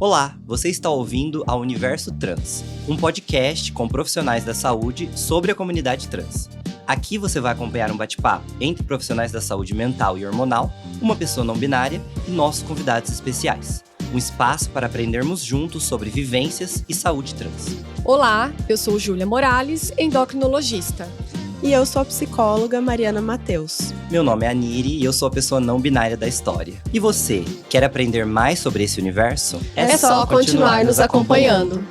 Olá, você está ouvindo a Universo Trans, um podcast com profissionais da saúde sobre a comunidade trans. Aqui você vai acompanhar um bate-papo entre profissionais da saúde mental e hormonal, uma pessoa não binária e nossos convidados especiais. Um espaço para aprendermos juntos sobre vivências e saúde trans. Olá, eu sou Júlia Morales, endocrinologista. E eu sou a psicóloga Mariana Mateus. Meu nome é Aniri e eu sou a pessoa não binária da história. E você, quer aprender mais sobre esse universo? É só continuar nos acompanhando.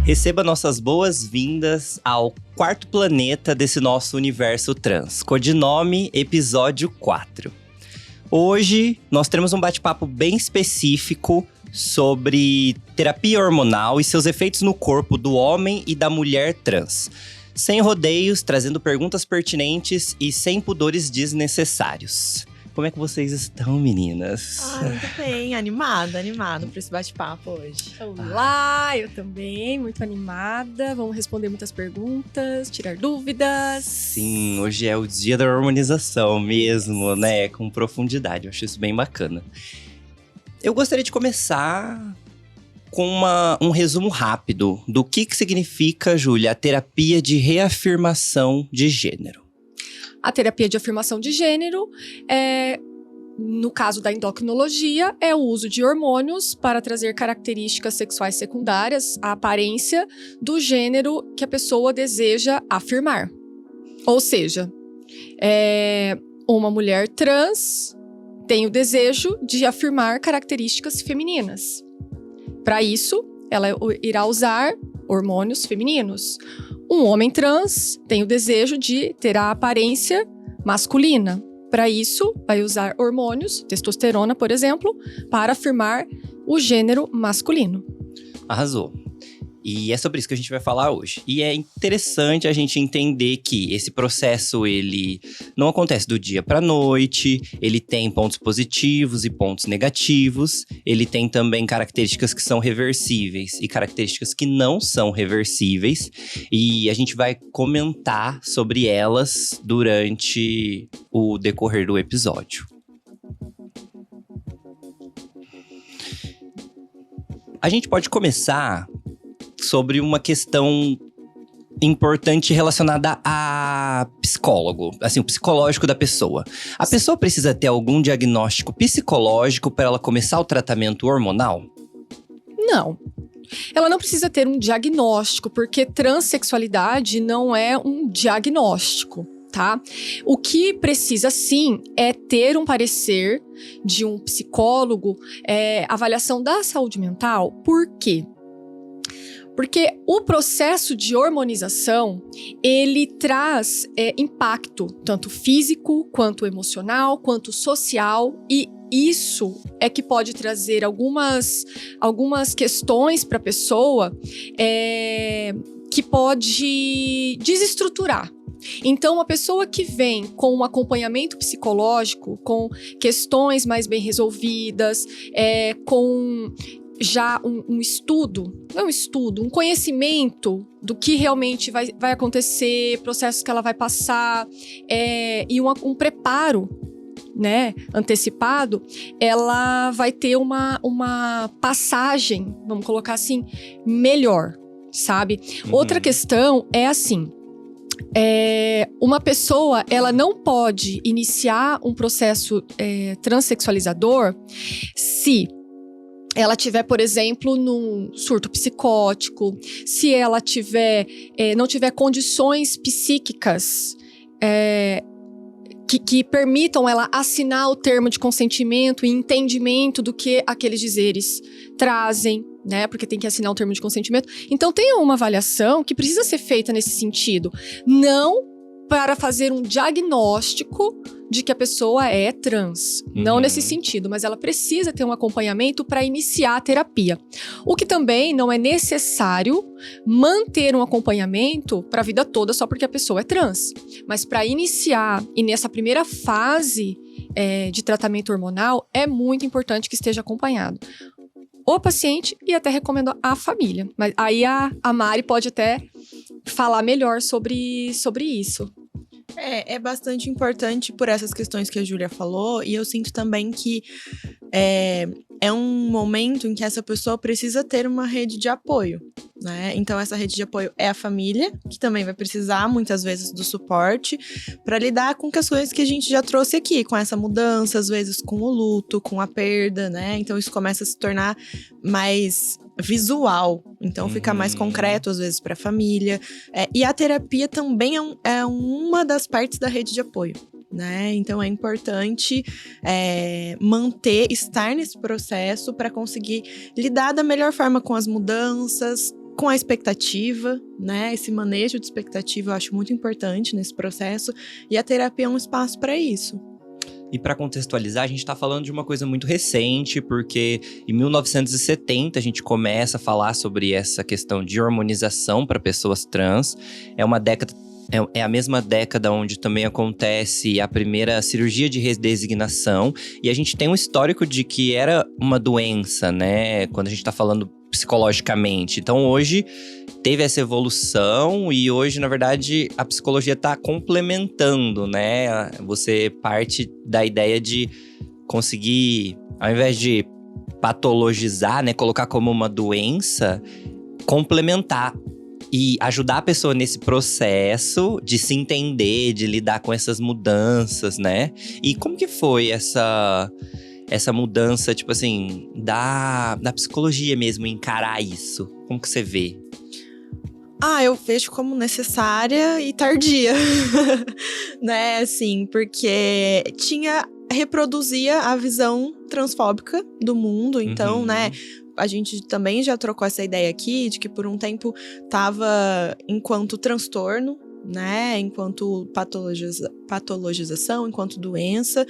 Receba nossas boas-vindas ao quarto planeta desse nosso universo trans, codinome Episódio 4. Hoje, nós teremos um bate-papo bem específico sobre terapia hormonal e seus efeitos no corpo do homem e da mulher trans. Sem rodeios, trazendo perguntas pertinentes e sem pudores desnecessários. Como é que vocês estão, meninas? Muito bem, animada para esse bate-papo hoje. Olá, eu também, muito animada. Vamos responder muitas perguntas, tirar dúvidas. Sim, hoje é o dia da harmonização mesmo, né? Com profundidade, eu acho isso bem bacana. Eu gostaria de começar com um resumo rápido do que significa, Júlia, a terapia de reafirmação de gênero. A terapia de afirmação de gênero, no caso da endocrinologia, é o uso de hormônios para trazer características sexuais secundárias à aparência do gênero que a pessoa deseja afirmar. Ou seja, uma mulher trans tem o desejo de afirmar características femininas. Para isso, ela irá usar hormônios femininos. Um homem trans tem o desejo de ter a aparência masculina. Para isso, vai usar hormônios, testosterona, por exemplo, para afirmar o gênero masculino. Arrasou. E é sobre isso que a gente vai falar hoje. E é interessante a gente entender que esse processo, ele não acontece do dia para a noite, ele tem pontos positivos e pontos negativos, ele tem também características que são reversíveis e características que não são reversíveis, e a gente vai comentar sobre elas durante o decorrer do episódio. A gente pode começar sobre uma questão importante relacionada a psicólogo, assim, o psicológico da pessoa. A pessoa precisa ter algum diagnóstico psicológico para ela começar o tratamento hormonal? Não. Ela não precisa ter um diagnóstico, porque transexualidade não é um diagnóstico, tá? O que precisa, sim, é ter um parecer de um psicólogo, avaliação da saúde mental. Por quê? Porque o processo de hormonização, ele traz impacto, tanto físico, quanto emocional, quanto social, e isso é que pode trazer algumas questões para a pessoa que pode desestruturar. Então, uma pessoa que vem com um acompanhamento psicológico, com questões mais bem resolvidas, com já um estudo, não um estudo, um conhecimento do que realmente vai acontecer, processos que ela vai passar, e um preparo, né, antecipado, ela vai ter uma passagem, vamos colocar assim, melhor, sabe? Outra questão é assim, uma pessoa, ela não pode iniciar um processo transexualizador se ela tiver, por exemplo, num surto psicótico, se ela não tiver condições psíquicas que permitam ela assinar o termo de consentimento e entendimento do que aqueles dizeres trazem, né? Porque tem que assinar um termo de consentimento. Então, tem uma avaliação que precisa ser feita nesse sentido. Não para fazer um diagnóstico de que a pessoa é trans. Não nesse sentido, mas ela precisa ter um acompanhamento para iniciar a terapia. O que também não é necessário manter um acompanhamento para a vida toda só porque a pessoa é trans. Mas para iniciar, e nessa primeira fase de tratamento hormonal, é muito importante que esteja acompanhado o paciente e até recomendo a família. Mas aí a Mari pode até falar melhor sobre isso. É bastante importante por essas questões que a Júlia falou, e eu sinto também que é um momento em que essa pessoa precisa ter uma rede de apoio, né? Então, essa rede de apoio é a família, que também vai precisar, muitas vezes, do suporte para lidar com questões que a gente já trouxe aqui, com essa mudança, às vezes com o luto, com a perda, né? Então, isso começa a se tornar mais visual, então fica mais concreto às vezes para a família, e a terapia também é uma das partes da rede de apoio, né? Então é importante estar nesse processo para conseguir lidar da melhor forma com as mudanças, com a expectativa, né? Esse manejo de expectativa eu acho muito importante nesse processo, e a terapia é um espaço para isso. E para contextualizar, a gente está falando de uma coisa muito recente, porque em 1970 a gente começa a falar sobre essa questão de hormonização para pessoas trans. É uma década, é a mesma década onde também acontece a primeira cirurgia de redesignação. E a gente tem um histórico de que era uma doença, né? Quando a gente está falando psicologicamente. Então hoje teve essa evolução e hoje, na verdade, a psicologia está complementando, né? Você parte da ideia de conseguir, ao invés de patologizar, né, colocar como uma doença, complementar e ajudar a pessoa nesse processo de se entender, de lidar com essas mudanças, né? E como que foi essa mudança, tipo assim, da psicologia mesmo, encarar isso? Como que você vê? Eu vejo como necessária e tardia, né, assim, porque reproduzia a visão transfóbica do mundo, então, né, a gente também já trocou essa ideia aqui, de que por um tempo tava enquanto transtorno, né, enquanto patologização, enquanto doença.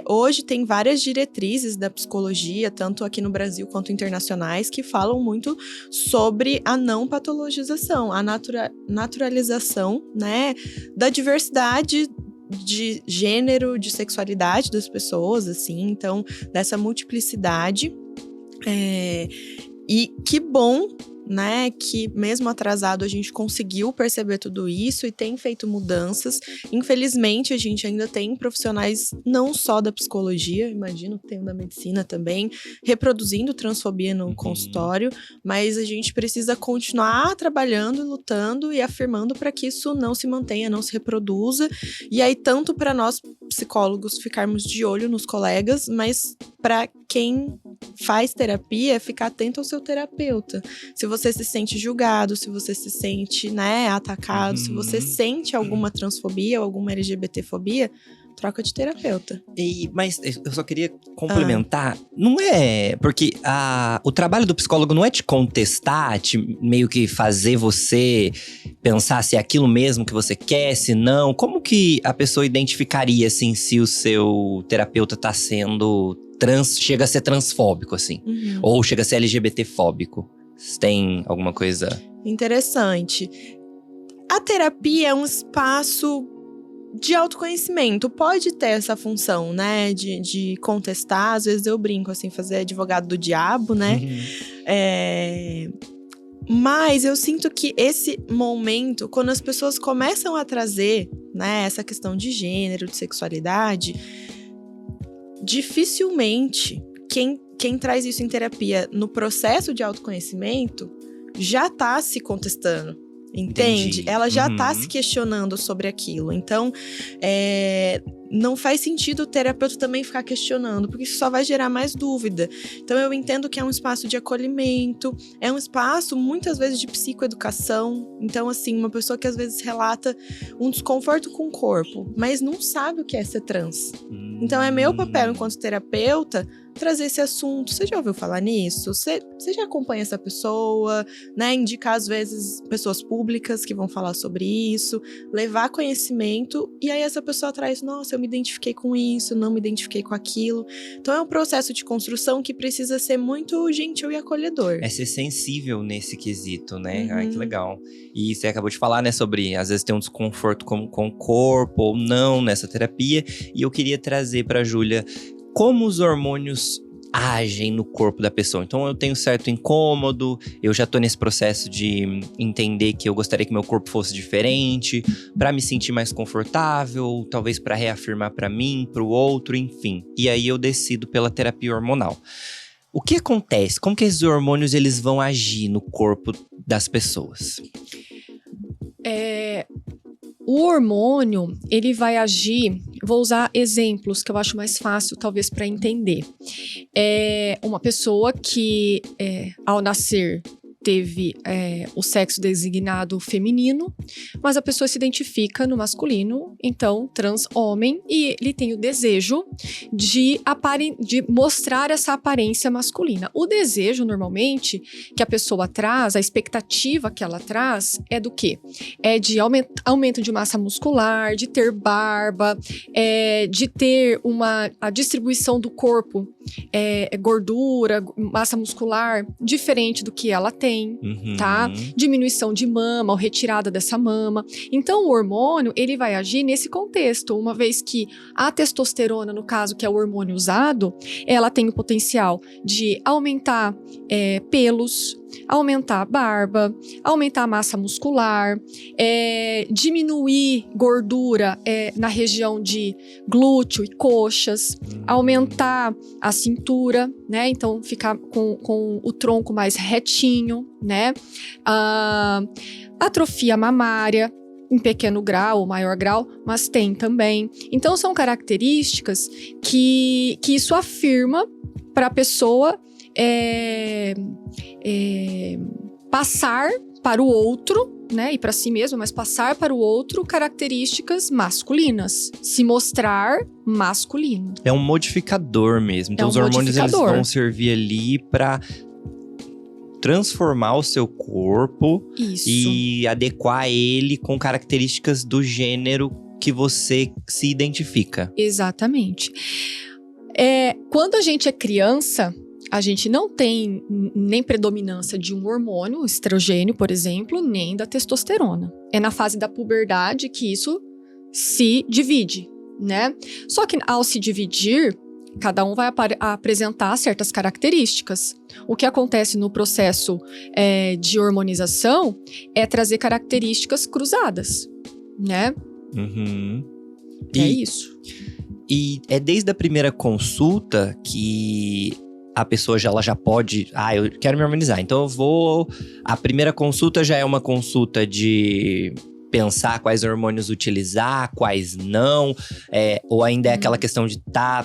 Hoje tem várias diretrizes da psicologia, tanto aqui no Brasil quanto internacionais, que falam muito sobre a não patologização, a naturalização, né, da diversidade de gênero, de sexualidade das pessoas, assim, então, dessa multiplicidade. E que bom, né, que mesmo atrasado a gente conseguiu perceber tudo isso e tem feito mudanças. Infelizmente, a gente ainda tem profissionais não só da psicologia, imagino que tem da medicina também, reproduzindo transfobia no consultório, mas a gente precisa continuar trabalhando, lutando e afirmando para que isso não se mantenha, não se reproduza. E aí, tanto para nós psicólogos ficarmos de olho nos colegas, mas para quem faz terapia, ficar atento ao seu terapeuta. Se você se sente julgado, se você se sente, né, atacado, se você sente alguma transfobia ou alguma LGBTfobia, troca de terapeuta. Mas eu só queria complementar. Não é… Porque o trabalho do psicólogo não é te contestar, te meio que fazer você pensar se é aquilo mesmo que você quer, se não. Como que a pessoa identificaria, assim, se o seu terapeuta tá sendo… chega a ser transfóbico, assim. Ou chega a ser LGBTfóbico. Você tem alguma coisa… Interessante. A terapia é um espaço de autoconhecimento. Pode ter essa função, né? De contestar. Às vezes eu brinco, assim, fazer advogado do diabo, né? Mas eu sinto que esse momento, quando as pessoas começam a trazer, né, essa questão de gênero, de sexualidade, dificilmente quem traz isso em terapia no processo de autoconhecimento já tá se contestando, entende? Entendi. Ela já tá se questionando sobre aquilo. Então, não faz sentido o terapeuta também ficar questionando, porque isso só vai gerar mais dúvida. Então, eu entendo que é um espaço de acolhimento, é um espaço, muitas vezes, de psicoeducação. Então, assim, uma pessoa que às vezes relata um desconforto com o corpo, mas não sabe o que é ser trans. Então, é meu papel, enquanto terapeuta, trazer esse assunto. Você já ouviu falar nisso? Você já acompanha essa pessoa, né? Indicar, às vezes, pessoas públicas que vão falar sobre isso, levar conhecimento, e aí essa pessoa traz, nossa, eu me identifiquei com isso, não me identifiquei com aquilo. Então, é um processo de construção que precisa ser muito gentil e acolhedor. É ser sensível nesse quesito, né? Ai, que legal. E você acabou de falar, né, sobre, às vezes, ter um desconforto com o corpo ou não nessa terapia. E eu queria trazer pra Júlia como os hormônios agem no corpo da pessoa. Então eu tenho certo incômodo, eu já tô nesse processo de entender que eu gostaria que meu corpo fosse diferente, pra me sentir mais confortável, talvez pra reafirmar pra mim, pro outro, enfim. E aí eu decido pela terapia hormonal. O que acontece? Como que esses hormônios eles vão agir no corpo das pessoas? O hormônio, ele vai agir… Vou usar exemplos que eu acho mais fácil, talvez, para entender. Uma pessoa que, ao nascer, teve o sexo designado feminino, mas a pessoa se identifica no masculino, então trans homem, e ele tem o desejo de mostrar essa aparência masculina. O desejo, normalmente, que a pessoa traz, a expectativa que ela traz, é do quê? É de aumento de massa muscular, de ter barba, de ter a distribuição do corpo, gordura, massa muscular, diferente do que ela tem. Tá? Diminuição de mama ou retirada dessa mama. Então, o hormônio, ele vai agir nesse contexto, uma vez que a testosterona, no caso, que é o hormônio usado, ela tem o potencial de aumentar pelos, aumentar a barba, aumentar a massa muscular, diminuir gordura na região de glúteo e coxas, aumentar a cintura, né? Então, ficar com o tronco mais retinho, né? Atrofia mamária, em pequeno grau ou maior grau, mas tem também. Então, são características que isso afirma para a pessoa passar para o outro, né, e para si mesmo, mas passar para o outro características masculinas, se mostrar masculino. É um modificador mesmo. Então, os hormônios eles vão servir ali para transformar o seu corpo. Isso. E adequar ele com características do gênero que você se identifica. Exatamente. Quando a gente é criança, a gente não tem nem predominância de um hormônio, estrogênio, por exemplo, nem da testosterona. É na fase da puberdade que isso se divide, né? Só que ao se dividir, cada um vai apresentar certas características. O que acontece no processo de hormonização é trazer características cruzadas, né? É isso. E é desde a primeira consulta que a pessoa ela já pode… eu quero me harmonizar, então eu vou… A primeira consulta já é uma consulta de pensar quais hormônios utilizar, quais não, ou ainda é aquela questão de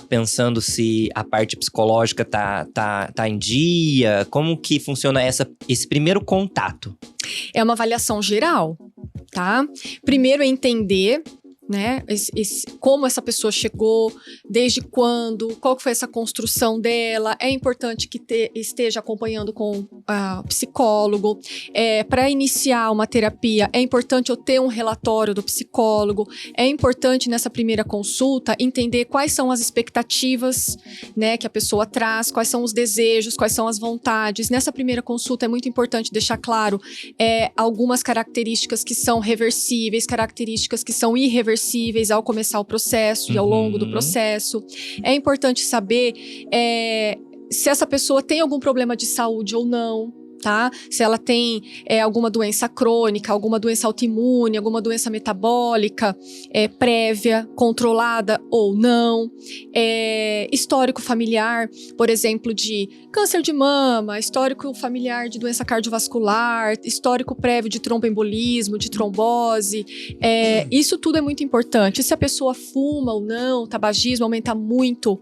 pensando se a parte psicológica tá em dia. Como que funciona esse primeiro contato? É uma avaliação geral, tá? Primeiro é entender, né, como essa pessoa chegou, desde quando, qual foi essa construção dela. É importante que esteja acompanhando com psicólogo. Para iniciar uma terapia, é importante eu ter um relatório do psicólogo. É importante nessa primeira consulta entender quais são as expectativas, né, que a pessoa traz, quais são os desejos, quais são as vontades. Nessa primeira consulta é muito importante deixar claro algumas características que são reversíveis, características que são irreversíveis ao começar o processo e ao longo do processo. É importante saber se essa pessoa tem algum problema de saúde ou não, tá? Se ela tem alguma doença crônica, alguma doença autoimune, alguma doença metabólica prévia, controlada ou não. Histórico familiar, por exemplo, de câncer de mama, histórico familiar de doença cardiovascular, histórico prévio de tromboembolismo, de trombose. Isso tudo é muito importante. Se a pessoa fuma ou não, tabagismo aumenta muito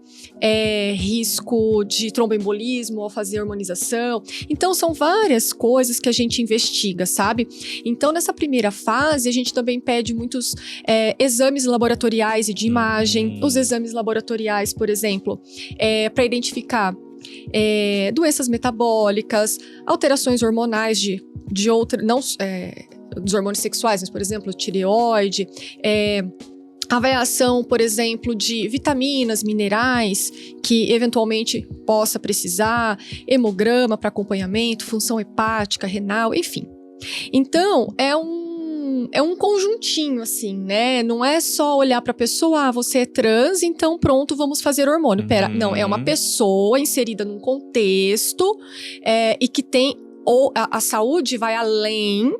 risco de tromboembolismo ao fazer hormonização. Então, são várias coisas que a gente investiga, sabe? Então, nessa primeira fase, a gente também pede muitos exames laboratoriais e de imagem. Os exames laboratoriais, por exemplo, para identificar doenças metabólicas, alterações hormonais de outra, não dos hormônios sexuais, mas, por exemplo, tireoide, avaliação, por exemplo, de vitaminas, minerais que eventualmente possa precisar, hemograma para acompanhamento, função hepática, renal, enfim. Então, é um um conjuntinho, assim, né? Não é só olhar pra pessoa, você é trans, então pronto, vamos fazer hormônio. Pera, não, é uma pessoa inserida num contexto e que tem... Ou a saúde vai além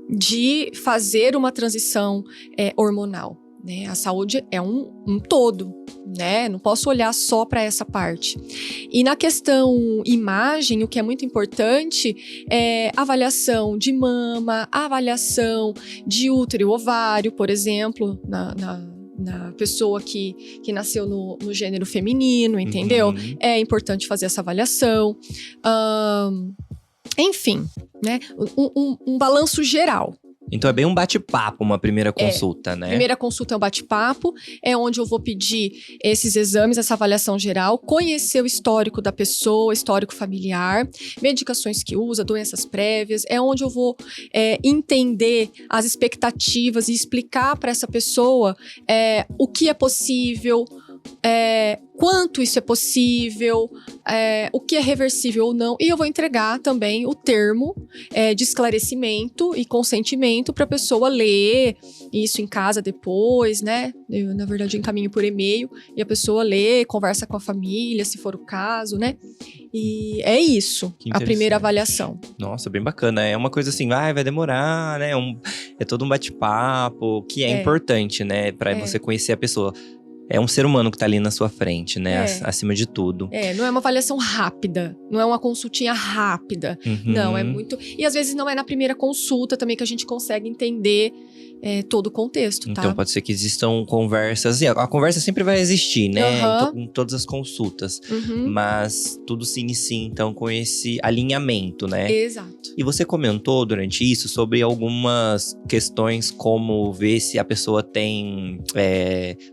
de fazer uma transição hormonal, né? A saúde é um todo, né? Não posso olhar só para essa parte. E na questão imagem, o que é muito importante é avaliação de mama, avaliação de útero e ovário, por exemplo, na pessoa que nasceu no gênero feminino, entendeu? É importante fazer essa avaliação. Enfim, né? Um balanço geral. Então é bem um bate-papo, uma primeira consulta, né? Primeira consulta é um bate-papo, é onde eu vou pedir esses exames, essa avaliação geral, conhecer o histórico da pessoa, histórico familiar, medicações que usa, doenças prévias, é onde eu vou entender as expectativas e explicar para essa pessoa o que é possível, quanto isso é possível, o que é reversível ou não. E eu vou entregar também o termo de esclarecimento e consentimento para a pessoa ler isso em casa depois, né? Eu, na verdade, encaminho por e-mail e a pessoa lê, conversa com a família, se for o caso, né? E é isso, a primeira avaliação. Nossa, bem bacana. É uma coisa assim, vai demorar, né? É todo um bate-papo, que é importante, né? Para você conhecer a pessoa. É um ser humano que tá ali na sua frente, né? Acima de tudo. Não é uma avaliação rápida. Não é uma consultinha rápida. Não, é muito... E às vezes não é na primeira consulta também que a gente consegue entender todo o contexto, tá? Então pode ser que existam conversas... A conversa sempre vai existir, né? Em todas as consultas. Mas tudo se inicia, então, com esse alinhamento, né? Exato. E você comentou durante isso sobre algumas questões como ver se a pessoa tem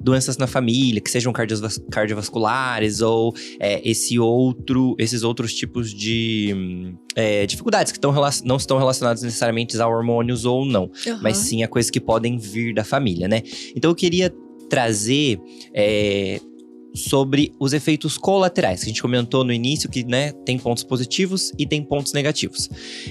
doenças na família, que sejam cardiovasculares ou esses outros tipos de dificuldades que não estão relacionadas necessariamente a hormônios ou não, mas sim a coisas que podem vir da família, né? Então eu queria trazer sobre os efeitos colaterais, que a gente comentou no início que, né, tem pontos positivos e tem pontos negativos.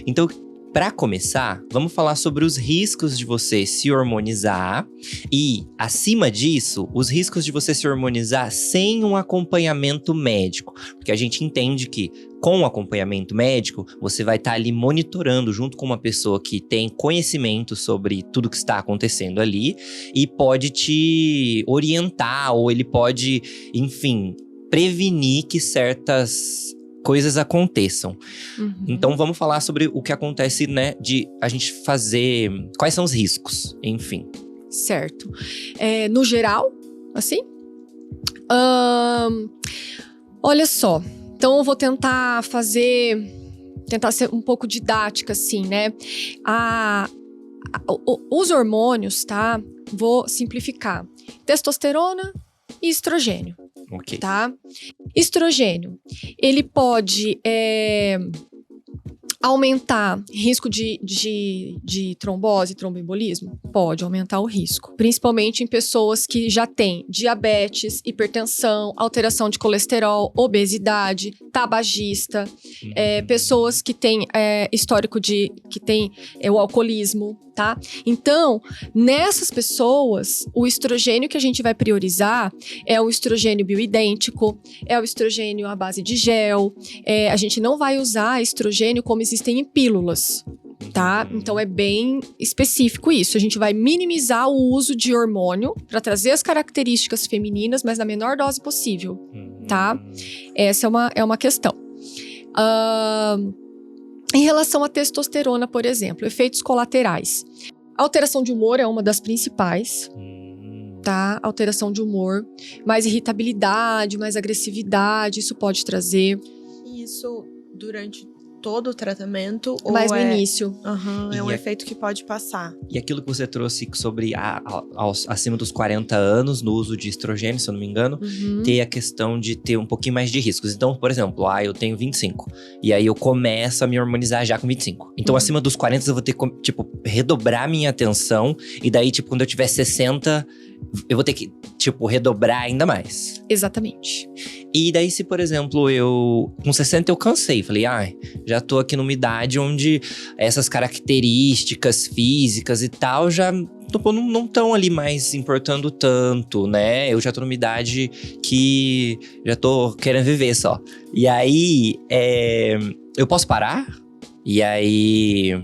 Então, para começar, vamos falar sobre os riscos de você se hormonizar e, acima disso, os riscos de você se hormonizar sem um acompanhamento médico. Porque a gente entende que, com o acompanhamento médico, você vai estar ali monitorando junto com uma pessoa que tem conhecimento sobre tudo que está acontecendo ali e pode te orientar, ou ele pode, enfim, prevenir que certas coisas aconteçam. Então vamos falar sobre o que acontece, né, de a gente fazer, quais são os riscos, enfim. Certo. No geral, assim, olha só, então eu vou tentar ser um pouco didática, assim, né? Os hormônios, tá? Vou simplificar. Testosterona e estrogênio. Ok. Tá? Estrogênio, ele pode aumentar risco de trombose, tromboembolismo? Pode aumentar o risco. Principalmente em pessoas que já têm diabetes, hipertensão, alteração de colesterol, obesidade, tabagista, pessoas que têm histórico que tem o alcoolismo, tá? Então, nessas pessoas, o estrogênio que a gente vai priorizar é o estrogênio bioidêntico, é o estrogênio à base de gel. A gente não vai usar estrogênio como existem em pílulas, tá? Então, é bem específico isso. A gente vai minimizar o uso de hormônio para trazer as características femininas, mas na menor dose possível, tá? Essa é uma questão. Em relação à testosterona, por exemplo, efeitos colaterais. A alteração de humor é uma das principais, tá? Alteração de humor, mais irritabilidade, mais agressividade, isso pode trazer. Isso durante todo o tratamento? Mais no início. É um efeito que pode passar. E aquilo que você trouxe sobre acima dos 40 anos, no uso de estrogênio, se eu não me engano, ter a questão de ter um pouquinho mais de riscos. Então, por exemplo, eu tenho 25. E aí eu começo a me hormonizar já com 25. Então, acima dos 40 eu vou ter que, redobrar minha atenção. E daí, quando eu tiver 60, eu vou ter que, tipo, redobrar ainda mais. Exatamente. E daí, se, por exemplo, eu… Com 60 eu cansei. Falei, já tô aqui numa idade onde essas características físicas e tal já não estão ali mais importando tanto, né? Eu já tô numa idade que já tô querendo viver só. E aí, eu posso parar? E aí…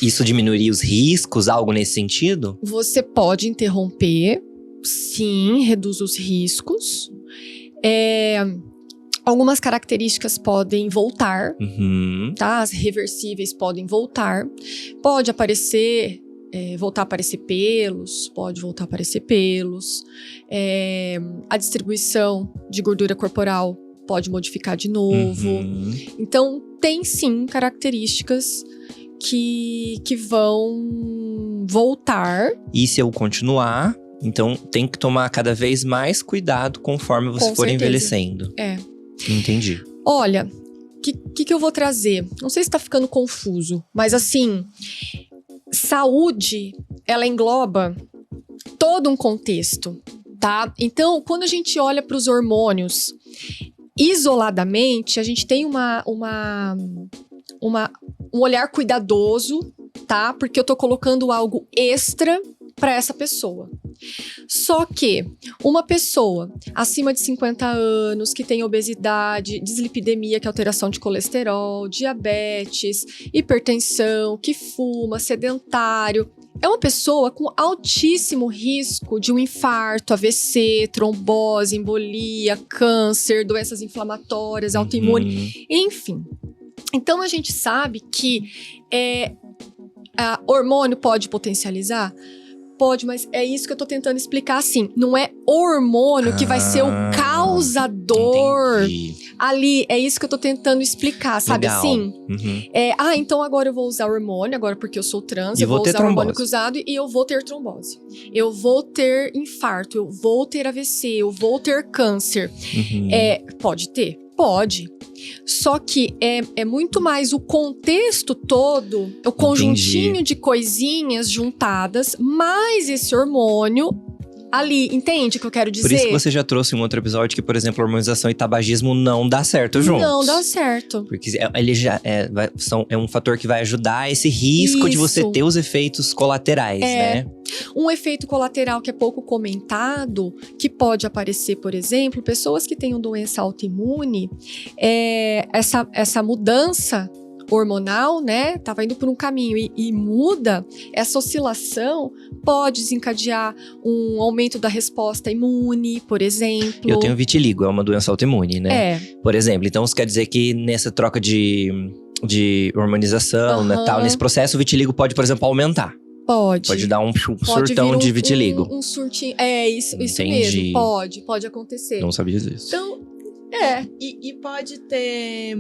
Isso diminuiria os riscos, algo nesse sentido? Você pode interromper, sim, reduz os riscos. Algumas características podem voltar, tá? As reversíveis podem voltar. Pode aparecer, voltar a aparecer pelos, pode voltar a aparecer pelos. A distribuição de gordura corporal pode modificar de novo. Então, tem sim características que vão voltar. E se eu continuar, então tem que tomar cada vez mais cuidado conforme você for envelhecendo. Entendi. Olha, o que eu vou trazer? Não sei se tá ficando confuso, mas assim, saúde, ela engloba todo um contexto, tá? Então, quando a gente olha para os hormônios isoladamente, a gente tem um olhar cuidadoso, tá? Porque eu tô colocando algo extra para essa pessoa. Só que uma pessoa acima de 50 anos, que tem obesidade, dislipidemia, que é alteração de colesterol, diabetes, hipertensão, que fuma, sedentário, é uma pessoa com altíssimo risco de um infarto, AVC, trombose, embolia, câncer, doenças inflamatórias, autoimune, enfim. Então, a gente sabe que hormônio pode potencializar? Pode, mas é isso que eu tô tentando explicar assim. Não é hormônio que vai ser o causador. Entendi. Ali, é isso que eu tô tentando explicar, sabe? Legal. Assim? Então agora eu vou usar hormônio, agora porque eu sou trans, E eu vou usar trombose. hormônio cruzado e eu vou ter trombose. Eu vou ter infarto, eu vou ter AVC, eu vou ter câncer. Pode ter? Pode. Só que é muito mais o contexto todo, o conjuntinho de coisinhas juntadas, mais esse hormônio ali, entende o que eu quero dizer? Por isso que você já trouxe um outro episódio que, por exemplo, hormonização e tabagismo não dá certo juntos. Não dá certo. Porque ele já é um fator que vai ajudar esse risco de você ter os efeitos colaterais, né? Um efeito colateral que é pouco comentado, que pode aparecer, por exemplo, pessoas que tenham doença autoimune, essa mudança hormonal, né, tava indo por um caminho e muda, essa oscilação pode desencadear um aumento da resposta imune, por exemplo. Eu tenho vitiligo, é uma doença autoimune, né? Por exemplo, então isso quer dizer que nessa troca de hormonização, né, tal, nesse processo, o vitiligo pode, por exemplo, aumentar. Pode dar um surtão de vitiligo. Um surtinho, isso mesmo, pode acontecer. Não sabia disso. Então, e pode ter,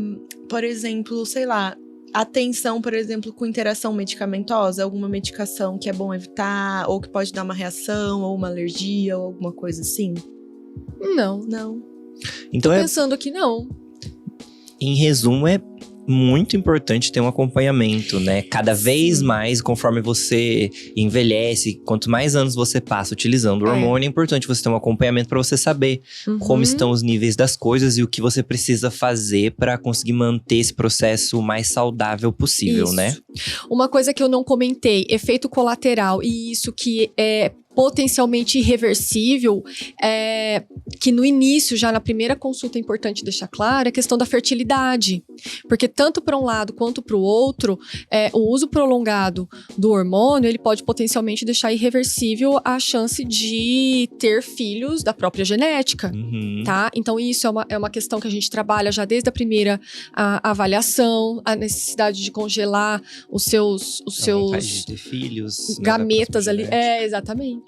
por exemplo, sei lá, atenção, por exemplo, com interação medicamentosa, alguma medicação que é bom evitar, ou que pode dar uma reação, ou uma alergia, ou alguma coisa assim? Não. Então Tô pensando que não. Em resumo, é muito importante ter um acompanhamento, né? Cada vez mais, conforme você envelhece, quanto mais anos você passa utilizando o hormônio, é importante você ter um acompanhamento para você saber como estão os níveis das coisas e o que você precisa fazer para conseguir manter esse processo o mais saudável possível, né? Uma coisa que eu não comentei, efeito colateral, e isso que é potencialmente irreversível, que no início, já na primeira consulta é importante deixar claro, é a questão da fertilidade. Porque tanto para um lado quanto para o outro, o uso prolongado do hormônio, ele pode potencialmente deixar irreversível a chance de ter filhos da própria genética, tá? Então isso é uma questão que a gente trabalha já desde a primeira avaliação, a necessidade de congelar os seus vontade de ter filhos, gametas ali. Exatamente.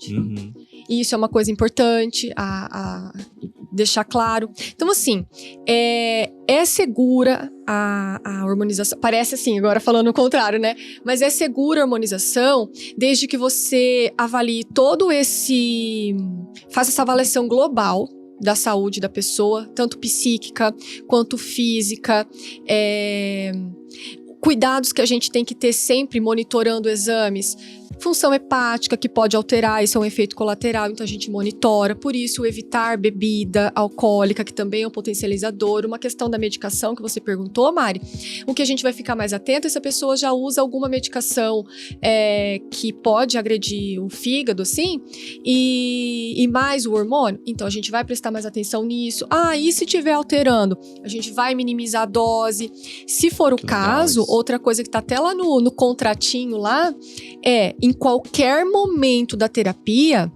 E isso é uma coisa importante a deixar claro. Então, assim, é segura a hormonização. Parece assim, agora falando o contrário, né? Mas é segura a hormonização desde que você avalie faça essa avaliação global da saúde da pessoa, tanto psíquica quanto física. Cuidados que a gente tem que ter sempre monitorando exames. Função hepática, que pode alterar, isso é um efeito colateral, então a gente monitora. Por isso, evitar bebida alcoólica, que também é um potencializador. Uma questão da medicação que você perguntou, Mari, o que a gente vai ficar mais atento é se a pessoa já usa alguma medicação que pode agredir o fígado, assim, e mais o hormônio. Então, a gente vai prestar mais atenção nisso. E se estiver alterando? A gente vai minimizar a dose. Se for o caso, outra coisa que tá até lá no contratinho lá, em qualquer momento da terapia,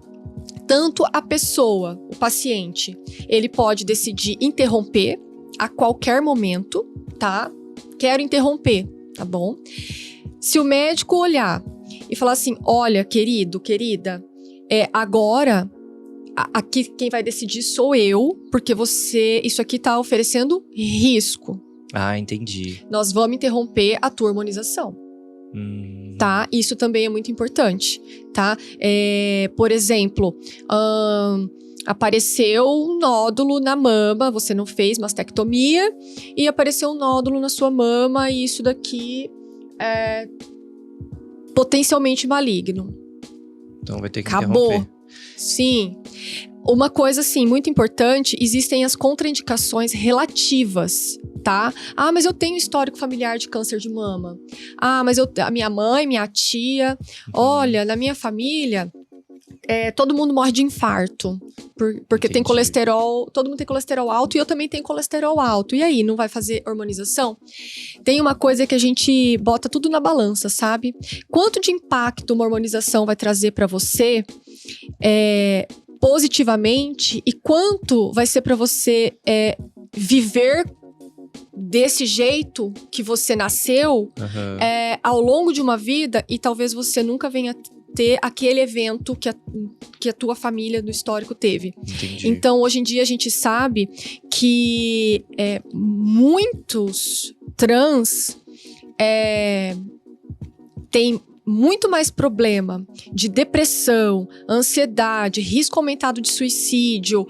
tanto a pessoa, o paciente, ele pode decidir interromper a qualquer momento, tá? Quero interromper, tá bom? Se o médico olhar e falar assim, olha, querido, querida, agora, aqui quem vai decidir sou eu, porque isso aqui tá oferecendo risco. Entendi. Nós vamos interromper a tua hormonização. Tá? Isso também é muito importante, tá? Por exemplo, apareceu um nódulo na mama, você não fez mastectomia, e apareceu um nódulo na sua mama, e isso daqui é potencialmente maligno. Então vai ter que Acabou. interromper. Sim. Uma coisa, assim, muito importante, existem as contraindicações relativas, tá? Mas eu tenho histórico familiar de câncer de mama. Mas a minha mãe, minha tia, olha, na minha família, todo mundo morre de infarto, porque tem colesterol, todo mundo tem colesterol alto e eu também tenho colesterol alto. E aí, não vai fazer hormonização? Tem uma coisa que a gente bota tudo na balança, sabe? Quanto de impacto uma hormonização vai trazer pra você, positivamente, e quanto vai ser para você viver desse jeito que você nasceu ao longo de uma vida, e talvez você nunca venha ter aquele evento que a tua família no histórico teve. Entendi. Então, hoje em dia, a gente sabe que muitos trans têm muito mais problema de depressão, ansiedade, risco aumentado de suicídio,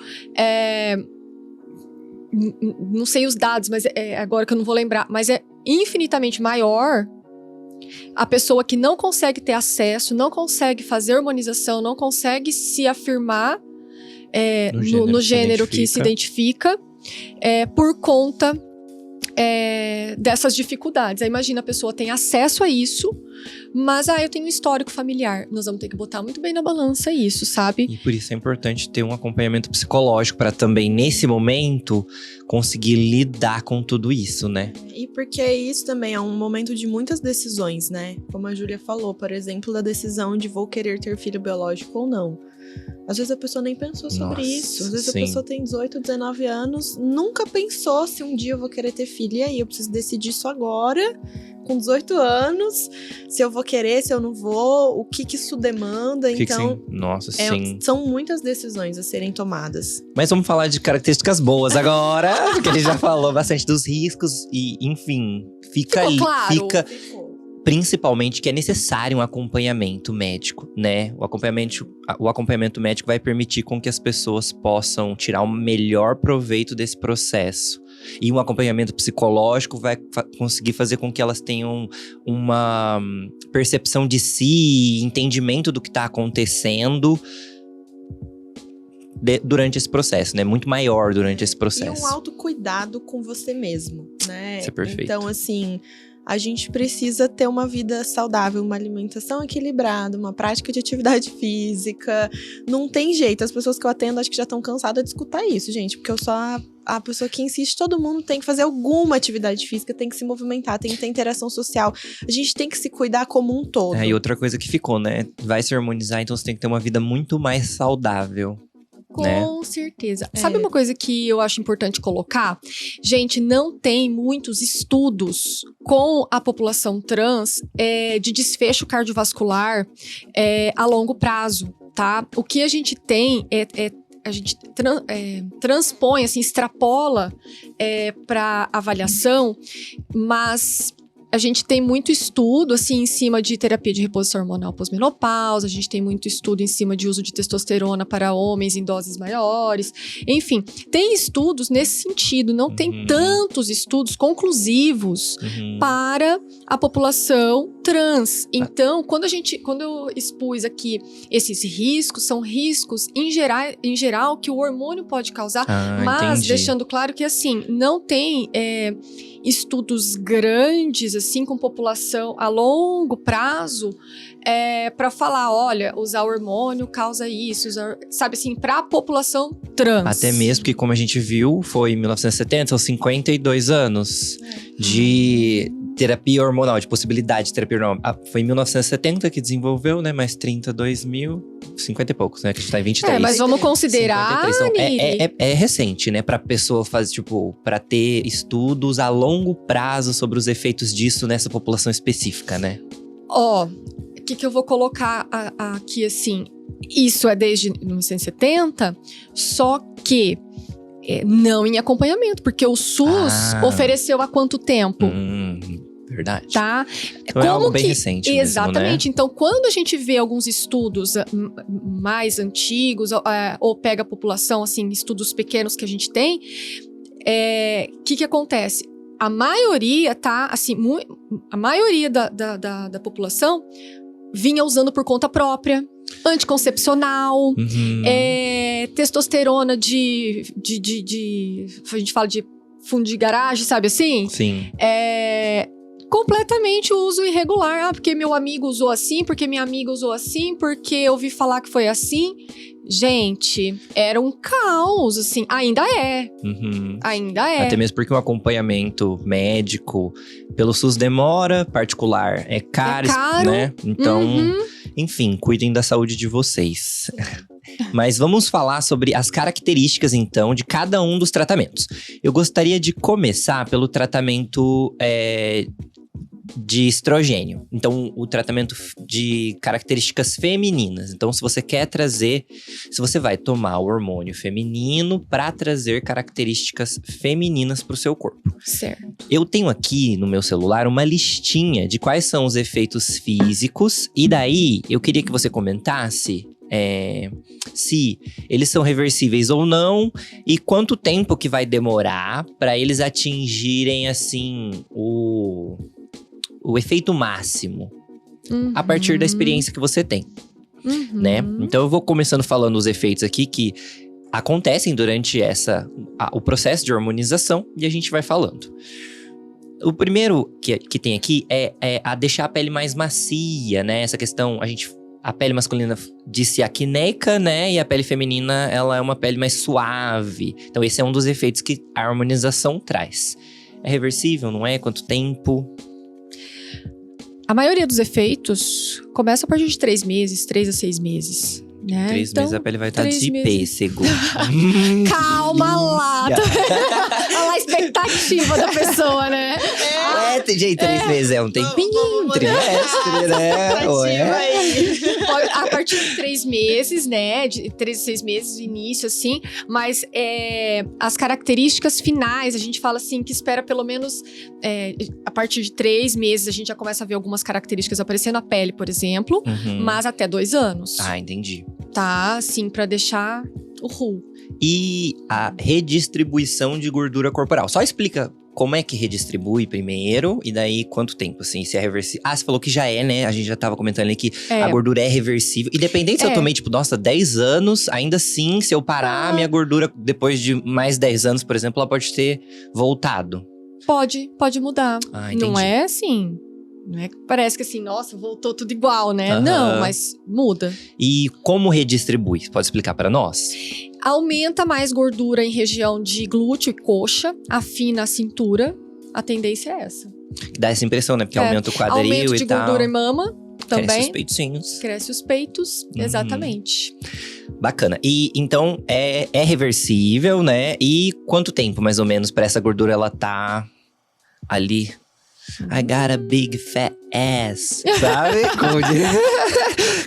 não sei os dados, mas agora que eu não vou lembrar, mas é infinitamente maior a pessoa que não consegue ter acesso, não consegue fazer hormonização, não consegue se afirmar no gênero que se identifica, por conta dessas dificuldades. Aí imagina, a pessoa tem acesso a isso, mas eu tenho um histórico familiar. Nós vamos ter que botar muito bem na balança isso, sabe? E por isso é importante ter um acompanhamento psicológico para também, nesse momento, conseguir lidar com tudo isso, né? E porque isso também é um momento de muitas decisões, né? Como a Júlia falou, por exemplo, da decisão de vou querer ter filho biológico ou não. Às vezes a pessoa nem pensou sobre isso. Às vezes a pessoa tem 18, 19 anos, nunca pensou se um dia eu vou querer ter filho. E aí, eu preciso decidir isso agora, com 18 anos, se eu vou querer, se eu não vou, o que isso demanda. Nossa, sim. São muitas decisões a serem tomadas. Mas vamos falar de características boas agora, porque a gente já falou bastante dos riscos e, enfim, Ficou claro. Principalmente que é necessário um acompanhamento médico, né? O acompanhamento médico vai permitir com que as pessoas possam tirar o melhor proveito desse processo. E um acompanhamento psicológico vai conseguir fazer com que elas tenham uma percepção de si, entendimento do que está acontecendo durante esse processo, né? Muito maior durante esse processo. E um autocuidado com você mesmo, né? Isso é perfeito. Então, assim, a gente precisa ter uma vida saudável, uma alimentação equilibrada, uma prática de atividade física. Não tem jeito. As pessoas que eu atendo acho que já estão cansadas de escutar isso, gente. Porque eu sou a pessoa que insiste, todo mundo tem que fazer alguma atividade física, tem que se movimentar, tem que ter interação social. A gente tem que se cuidar como um todo. E outra coisa que ficou, né? Vai se harmonizar, então você tem que ter uma vida muito mais saudável. Com certeza. Sabe uma coisa que eu acho importante colocar? Gente, não tem muitos estudos com a população trans de desfecho cardiovascular a longo prazo, tá? O que a gente tem a gente transpõe, assim, extrapola para avaliação, mas a gente tem muito estudo, assim, em cima de terapia de reposição hormonal pós-menopausa, a gente tem muito estudo em cima de uso de testosterona para homens em doses maiores. Enfim, tem estudos nesse sentido, não tem tantos estudos conclusivos para a população trans. Então, quando eu expus aqui esses riscos, são riscos em geral que o hormônio pode causar, mas entendi. deixando claro que assim, não tem estudos grandes assim com população a longo prazo para falar, olha, usar hormônio causa isso, sabe assim, para a população trans. Até mesmo que, como a gente viu, foi em 1970, são 52 anos de terapia hormonal, de possibilidade de terapia hormonal. Foi em 1970 que desenvolveu, né? Mais 32 mil, 50 e poucos, né? Que a gente tá em 23. Mas vamos considerar, 53. Então, é recente, né? Pra pessoa fazer, pra ter estudos a longo prazo sobre os efeitos disso nessa população específica, né? O que eu vou colocar aqui, assim, isso é desde 1970, só que não em acompanhamento, porque o SUS ofereceu há quanto tempo? Verdade. Tá? Então é algo bem recente mesmo, exatamente. né? Então, quando a gente vê alguns estudos mais antigos, ou pega a população, assim, estudos pequenos que a gente tem, que acontece? A maioria, tá? Assim, a maioria da população vinha usando por conta própria, anticoncepcional, testosterona a gente fala de fundo de garagem, sabe assim? Sim. Completamente uso irregular. Porque meu amigo usou assim, porque minha amiga usou assim, porque eu ouvi falar que foi assim. Gente, era um caos, assim. Ainda é. Ainda é. Até mesmo porque o acompanhamento médico pelo SUS demora, particular é caro, né? Então, enfim, cuidem da saúde de vocês. Mas vamos falar sobre as características, então, de cada um dos tratamentos. Eu gostaria de começar pelo tratamento de estrogênio. Então, o tratamento de características femininas. Então, se você vai tomar o hormônio feminino para trazer características femininas para o seu corpo. Certo. Eu tenho aqui no meu celular uma listinha de quais são os efeitos físicos. E daí, eu queria que você comentasse se eles são reversíveis ou não e quanto tempo que vai demorar para eles atingirem, assim, o efeito máximo a partir da experiência que você tem, né? Então eu vou começando falando os efeitos aqui que acontecem durante o processo de hormonização e a gente vai falando. O primeiro que tem aqui é a deixar a pele mais macia, né? Essa questão, a pele masculina disse acneica, né? E a pele feminina, ela é uma pele mais suave. Então esse é um dos efeitos que a harmonização traz. É reversível, não é? Quanto tempo? A maioria dos efeitos começa a partir de 3 meses, 3 a 6 meses. Né? 3 meses a pele vai estar de meses. pêssego. Calma lá. Olha lá a expectativa da pessoa, né? Gente, 3 meses é um tempinho, trimestre, né? A partir de 3 meses, né? De 3 a 6 meses, início, assim. Mas as características finais, a gente fala assim, que espera pelo menos… a partir de 3 meses, a gente já começa a ver algumas características aparecendo na pele, por exemplo. Mas até 2 anos. Ah, entendi. Tá, assim, pra deixar o RU. E a redistribuição de gordura corporal. Só explica como é que redistribui primeiro e daí quanto tempo, assim, se é reversível. Ah, você falou que já é, né? A gente já tava comentando ali que a gordura é reversível. Independente se eu tomei, 10 anos, ainda assim, se eu parar, minha gordura, depois de mais 10 anos, por exemplo, ela pode ter voltado. Pode mudar. Ah, entendi. Não é assim… Não é que parece que assim, nossa, voltou tudo igual, né? Não, mas muda. E como redistribui? Pode explicar para nós? Aumenta mais gordura em região de glúteo e coxa, afina a cintura. A tendência é essa. Dá essa impressão, né? Porque aumenta o quadril e tal. Aumento de gordura em mama também. Cresce os peitinhos. Cresce os peitos, exatamente. Bacana. E então é reversível, né? E quanto tempo, mais ou menos, para essa gordura ela tá ali? I got a big fat ass, sabe?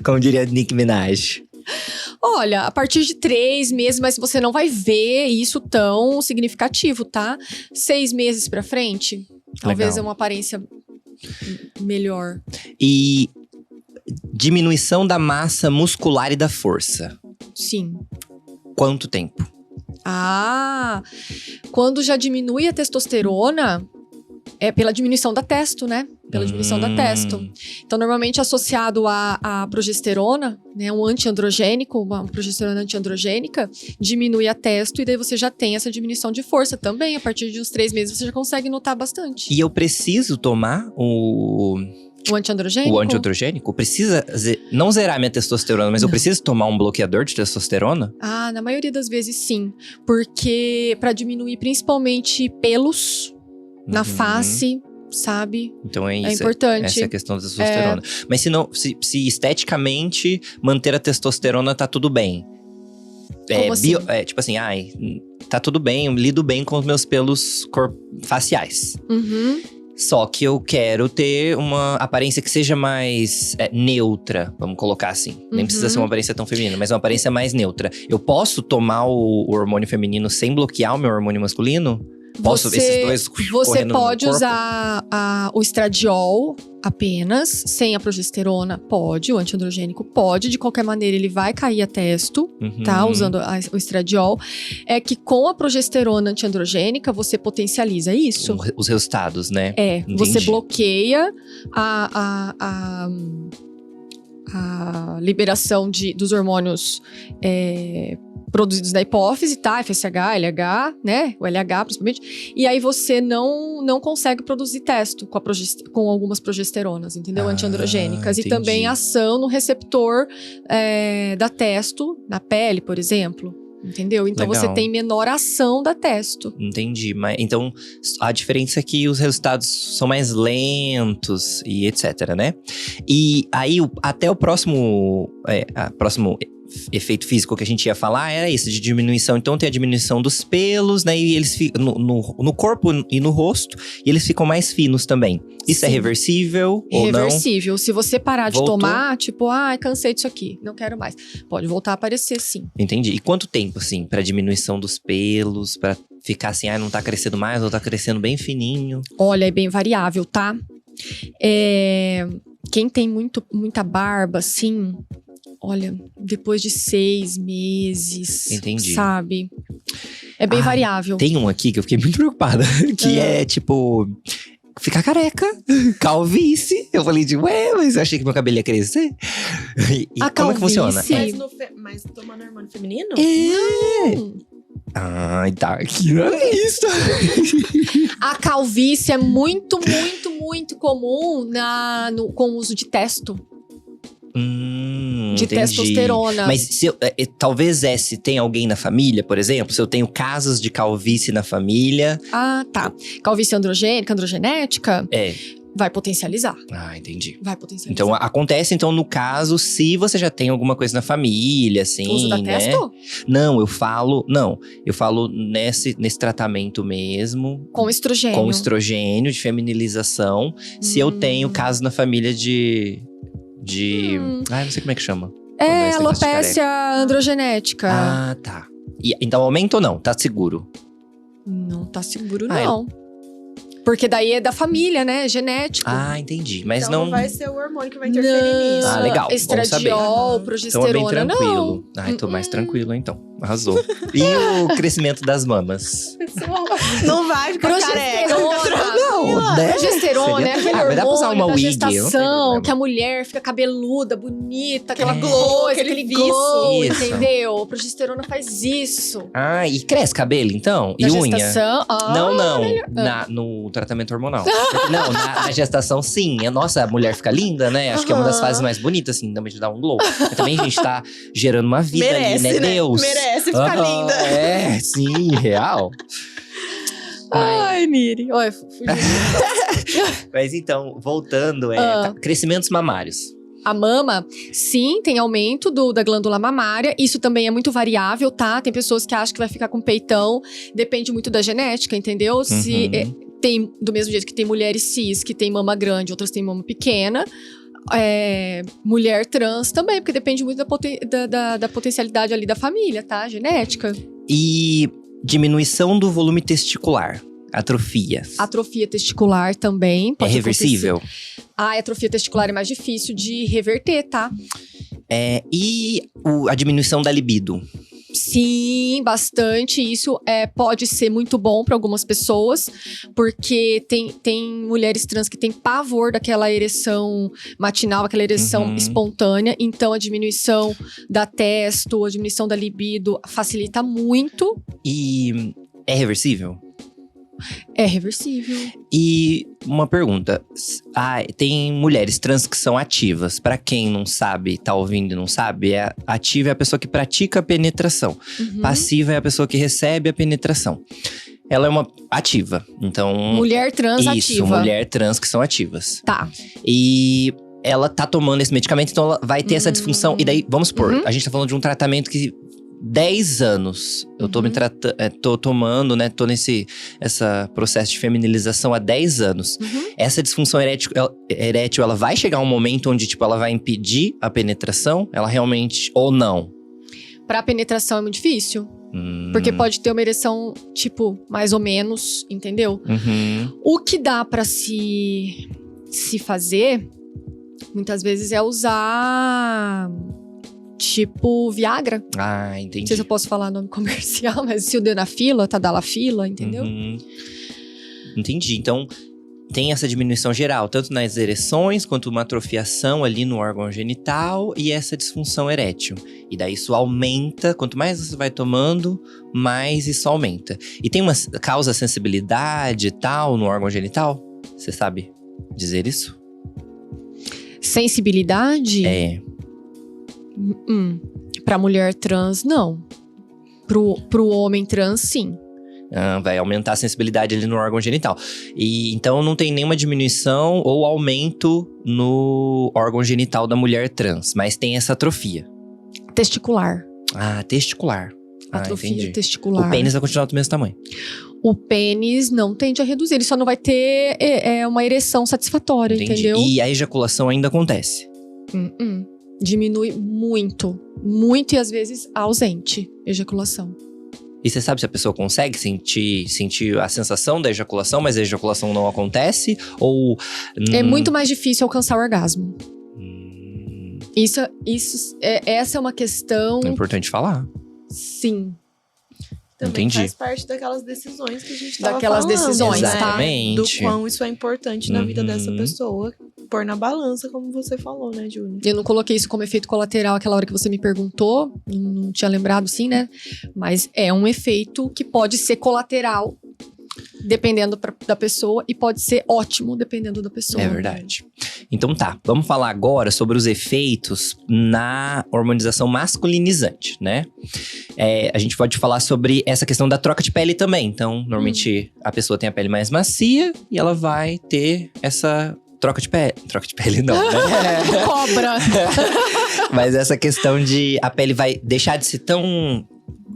Como diria Nicki Minaj. Olha, a partir de 3 meses, mas você não vai ver isso tão significativo, tá? 6 meses pra frente, talvez é uma aparência melhor. E diminuição da massa muscular e da força. Sim. Quanto tempo? Quando já diminui a testosterona… É pela diminuição da testo, né? pela diminuição da testo. Então, normalmente associado à progesterona, né, um antiandrogênico, uma progesterona antiandrogênica, diminui a testo e daí você já tem essa diminuição de força também. A partir de uns 3 meses você já consegue notar bastante. E eu preciso tomar O antiandrogênico? o antiandrogênico? Precisa não zerar minha testosterona, mas eu preciso tomar um bloqueador de testosterona? Ah, na maioria das vezes sim. Porque para diminuir principalmente pelos na face, sabe? Então é isso. É importante. Essa é a questão da testosterona. Mas se esteticamente manter a testosterona tá tudo bem. Como assim? Tipo assim, tá tudo bem, eu lido bem com os meus pelos faciais. Uhum. Só que eu quero ter uma aparência que seja mais neutra, vamos colocar assim. Nem precisa ser uma aparência tão feminina, mas uma aparência mais neutra. Eu posso tomar o hormônio feminino sem bloquear o meu hormônio masculino? Posso esses dois Você correndo no pode meu corpo? usar o estradiol apenas, sem a progesterona, pode. O antiandrogênico pode. De qualquer maneira, ele vai cair a testo, tá? Usando o estradiol. É que com a progesterona antiandrogênica, você potencializa isso. Os resultados, né? Você Entendi. bloqueia a liberação dos hormônios produzidos na hipófise, tá? FSH, LH, né? O LH, principalmente. E aí você não consegue produzir testo com algumas progesteronas, entendeu? Antiandrogênicas. Entendi. E também ação no receptor da testo, na pele, por exemplo. Entendeu? Então Legal. você tem menor ação da testo. Entendi. Mas, então, a diferença é que os resultados são mais lentos e etc, né? E aí, até o próximo efeito físico que a gente ia falar era esse, de diminuição. Então, tem a diminuição dos pelos, né? E eles ficam no corpo e no rosto. E eles ficam mais finos também. Isso é Sim. reversível ou não? Reversível. Se você parar de Voltou? tomar, tipo, cansei disso aqui, não quero mais. Pode voltar a aparecer, sim. Entendi. E quanto tempo, assim, pra diminuição dos pelos? Pra ficar assim, não tá crescendo mais ou tá crescendo bem fininho? Olha, é bem variável, tá? Quem tem muita barba, assim… Olha, depois de 6 meses, Entendi. sabe? É bem variável. Tem um aqui que eu fiquei muito preocupada. Que é, tipo… Ficar careca, calvície. Eu falei mas eu achei que meu cabelo ia crescer. E A como é que funciona? calvície? Mas tomando hormônio feminino? Ai, tá. Que é isso? A calvície é muito, muito, muito comum com o uso de testo. De Entendi. testosterona. Mas talvez se tem alguém na família, por exemplo, se eu tenho casos de calvície na família… Ah, tá. Calvície androgênica, androgenética, É. vai potencializar. Ah, entendi. Vai potencializar. Então, acontece, no caso, se você já tem alguma coisa na família, assim, uso da né? testo? Não, eu falo nesse tratamento mesmo. Com estrogênio. Com estrogênio, de feminilização. Se eu tenho caso na família de… não sei como é que chama. Quando esse negócio de Alopécia androgenética. Ah, tá. Então aumenta ou não? Tá seguro? Não tá seguro, Ah, não. Porque daí é da família, né? Genético. Ah, entendi. Mas Então não vai ser o hormônio que vai interferir nisso. Ah, legal. Bom Estradiol, saber. Então é bem progesterona, tranquilo. não. Ai, tô mais tranquilo, então. Arrasou. E o crescimento das mamas? Não vai ficar careca. Não, né? Progesterona é Seria- aquele mas dá pra usar hormônio uma da wig, não tem gestação, problema. que a mulher fica cabeluda, bonita, aquela É. glow, Aquele aquele viço. glow, Isso. entendeu? A progesterona faz isso. Ah, e cresce cabelo, então? Na E unha? gestação, Não. No tratamento hormonal. Não, na gestação, sim. Nossa, a mulher fica linda, né? Acho que é uma das Aham. fases mais bonitas, assim, também de dar um glow. Mas também a gente tá gerando uma vida Merece, ali, né? né? Deus. Merece ficar Aham, linda. É, sim, real. Ai, Miri. Olha, fugiu. Mas então, voltando, crescimentos mamários. A mama, sim, tem aumento da glândula mamária. Isso também é muito variável, tá? Tem pessoas que acham que vai ficar com peitão. Depende muito da genética, entendeu? Se tem, do mesmo jeito que tem mulheres cis que tem mama grande, outras têm mama pequena. Mulher trans também, porque depende muito da potencialidade ali da família, tá? Genética. E diminuição do volume testicular. Atrofia. Atrofia testicular também. É Pode reversível? acontecer. A atrofia testicular é mais difícil de reverter, tá? E a diminuição da libido. Sim, bastante. Isso pode ser muito bom para algumas pessoas, porque tem mulheres trans que têm pavor daquela ereção matinal, aquela ereção espontânea. Então, a diminuição da testo, a diminuição da libido facilita muito. E é reversível? É reversível. E uma pergunta. Tem mulheres trans que são ativas. Pra quem não sabe, tá ouvindo e não sabe, ativa é a pessoa que pratica a penetração. Passiva é a pessoa que recebe a penetração. Ela é uma ativa, então… Mulher trans ativa. Isso, mulher trans que são ativas. Tá. E ela tá tomando esse medicamento, então ela vai ter essa disfunção. E daí, vamos supor, a gente tá falando de um tratamento que… 10 anos eu tô tô tomando, né? Tô nesse processo de feminilização há 10 anos. Essa disfunção erétil, ela vai chegar um momento onde, tipo, ela vai impedir a penetração? Ela realmente… Ou não? Pra penetração é muito difícil. Porque pode ter uma ereção, tipo, mais ou menos, entendeu? O que dá pra se fazer, muitas vezes, é usar… Tipo Viagra. Ah, entendi. Não sei se eu posso falar nome comercial, mas Sildenafila, Tadalafila, entendeu? Entendi. Então, tem essa diminuição geral, tanto nas ereções, quanto uma atrofiação ali no órgão genital e essa disfunção erétil. E daí isso aumenta, quanto mais você vai tomando, mais isso aumenta. E tem causa sensibilidade e tal no órgão genital? Você sabe dizer isso? Sensibilidade? Pra mulher trans, não. Pro homem trans, sim. Vai aumentar a sensibilidade ali no órgão genital. E então não tem nenhuma diminuição ou aumento no órgão genital da mulher trans, mas tem essa atrofia. Testicular. Ah, testicular. Atrofia entendi. testicular. O pênis vai continuar do mesmo tamanho. O pênis não tende a reduzir, ele só não vai ter uma ereção satisfatória, entendeu? E a ejaculação ainda acontece? Diminui muito, muito e às vezes ausente, ejaculação. E você sabe se a pessoa consegue sentir a sensação da ejaculação, mas a ejaculação não acontece? Ou… É muito mais difícil alcançar o orgasmo. Essa é uma questão… É importante falar. Sim. Também Entendi. faz parte daquelas decisões que a gente tava Daquelas falando, decisões, né? Exatamente. Do quão isso é importante na vida dessa pessoa. Pôr na balança, como você falou, né, Júlia? Eu não coloquei isso como efeito colateral aquela hora que você me perguntou. Não tinha lembrado, sim, né? Mas é um efeito que pode ser colateral, dependendo da pessoa. E pode ser ótimo, dependendo da pessoa. É verdade. Então tá, vamos falar agora sobre os efeitos na hormonização masculinizante, né? A gente pode falar sobre essa questão da troca de pele também. Então, normalmente, a pessoa tem a pele mais macia e ela vai ter essa… Troca de pele não, né? Cobra! Mas essa questão de a pele vai deixar de ser tão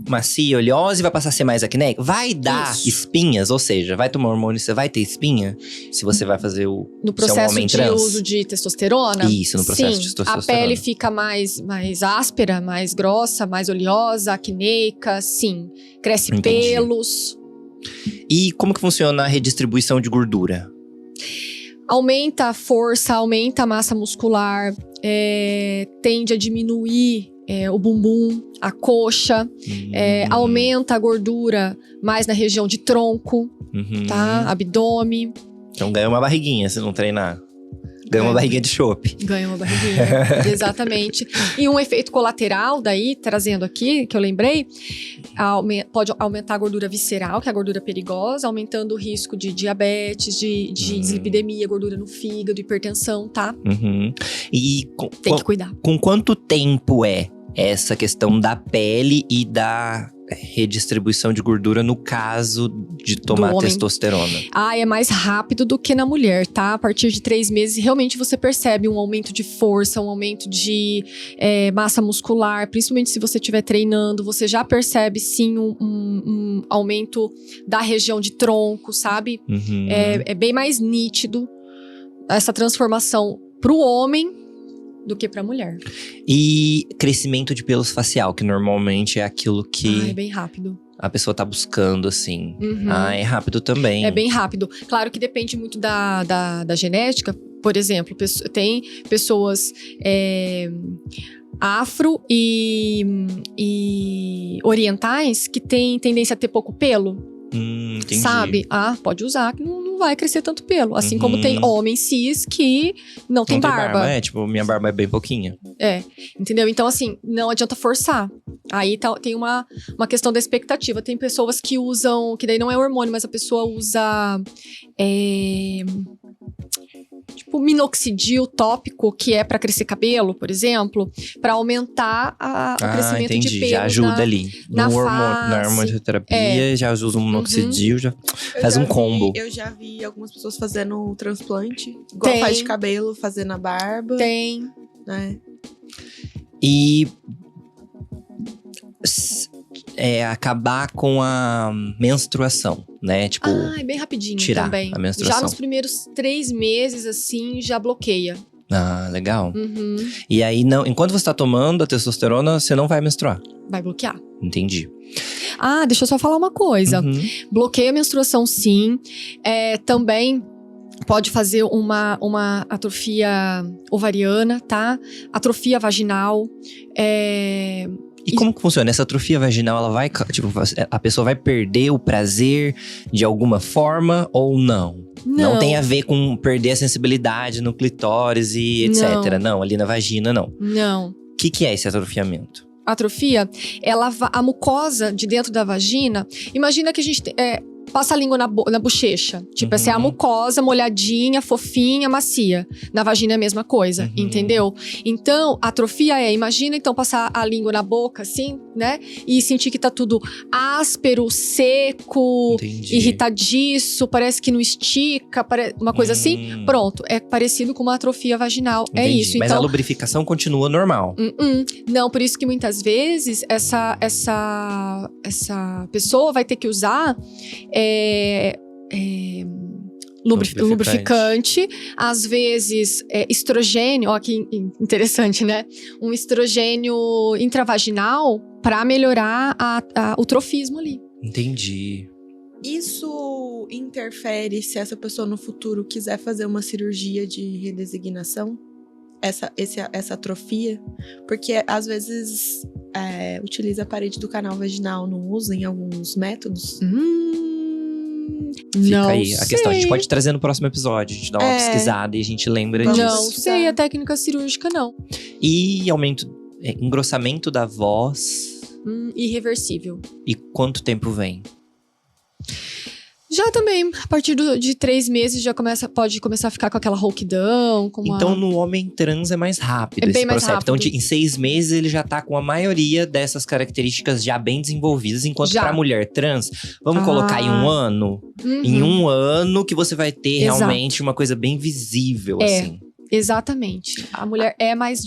macia, oleosa e vai passar a ser mais acnéica. Vai dar espinhas, ou seja, vai tomar hormônio, você vai ter espinha se você vai fazer no processo de uso de testosterona? Isso, no processo de testosterona. A pele fica mais áspera, mais grossa, mais oleosa, acneica, sim. Cresce pelos. E como que funciona a redistribuição de gordura? Aumenta a força, aumenta a massa muscular, tende a diminuir o bumbum, a coxa, aumenta a gordura mais na região de tronco, tá? Abdômen. Então ganha uma barriguinha se não treinar. Ganha uma barriguinha de chope. Ganha uma barriguinha, exatamente. E um efeito colateral daí, trazendo aqui, que eu lembrei, pode aumentar a gordura visceral, que é a gordura perigosa, aumentando o risco de diabetes, de dislipidemia, gordura no fígado, hipertensão, tá? E tem que cuidar. Com quanto tempo essa questão da pele e da redistribuição de gordura no caso de tomar testosterona? É mais rápido do que na mulher, tá? A partir de 3 meses, realmente você percebe um aumento de força, um aumento de massa muscular. Principalmente se você estiver treinando, você já percebe, sim, um aumento da região de tronco, sabe? É bem mais nítido essa transformação pro homem do que pra mulher. E crescimento de pelos facial, que normalmente é aquilo que… é bem rápido. A pessoa tá buscando, assim. É rápido também. É bem rápido. Claro que depende muito da genética. Por exemplo, tem pessoas afro e orientais que têm tendência a ter pouco pelo. Entendi. Sabe? Pode usar, que não vai crescer tanto pelo. Assim como tem homens cis que não tem barba. Minha barba é bem pouquinha. Entendeu? Então, assim, não adianta forçar. Aí tem uma questão da expectativa. Tem pessoas que usam, que daí não é hormônio, mas a pessoa usa tipo minoxidil tópico, que é pra crescer cabelo, por exemplo, pra aumentar o crescimento de pelo. Já ajuda ali. Na Na hormonoterapia, já usa um minoxidil, já faz um combo. Eu já vi algumas pessoas fazendo transplante, igual faz de cabelo, fazendo a barba. Tem. Né? E acabar com a menstruação, né? Tipo, é bem rapidinho tirar também. a menstruação. Já nos primeiros 3 meses, assim, já bloqueia. Legal. E aí, enquanto você tá tomando a testosterona, você não vai menstruar. Vai bloquear. Entendi. Deixa eu só falar uma coisa. Bloqueia a menstruação, sim. Também pode fazer uma atrofia ovariana, tá? Atrofia vaginal. E como que funciona? Essa atrofia vaginal, ela vai… Tipo, a pessoa vai perder o prazer de alguma forma ou não? Não tem a ver com perder a sensibilidade no clitóris e etc. Não, ali na vagina, não. Não. O que é esse atrofiamento? Atrofia, a mucosa de dentro da vagina… Imagina que a gente… passa a língua na bochecha. Tipo, essa é a mucosa molhadinha, fofinha, macia. Na vagina é a mesma coisa, entendeu? Então, atrofia imagina então passar a língua na boca, assim, né? E sentir que tá tudo áspero, seco, irritadiço, parece que não estica, uma coisa assim. Pronto, é parecido com uma atrofia vaginal. É isso. Mas então, a lubrificação continua normal. Não, por isso que muitas vezes essa pessoa vai ter que usar lubrificante, às vezes estrogênio, ó que interessante, né? Um estrogênio intravaginal para melhorar o trofismo ali. Entendi. Isso interfere se essa pessoa no futuro quiser fazer uma cirurgia de redesignação? Essa atrofia? Porque às vezes utiliza a parede do canal vaginal, não usa em alguns métodos? Fica aí a questão. A gente pode trazer no próximo episódio. A gente dá uma pesquisada e a gente lembra disso. Não sei a técnica cirúrgica, não. E engrossamento da voz. Irreversível. E quanto tempo vem? Já também, a partir de 3 meses já pode começar a ficar com aquela rouquidão. Então, no homem trans é mais rápido esse bem mais processo. rápido. Então, em 6 meses, ele já tá com a maioria dessas características já bem desenvolvidas. Enquanto pra mulher trans, vamos colocar em 1 ano? Em 1 ano que você vai ter realmente uma coisa bem visível, assim. Exatamente. A mulher é mais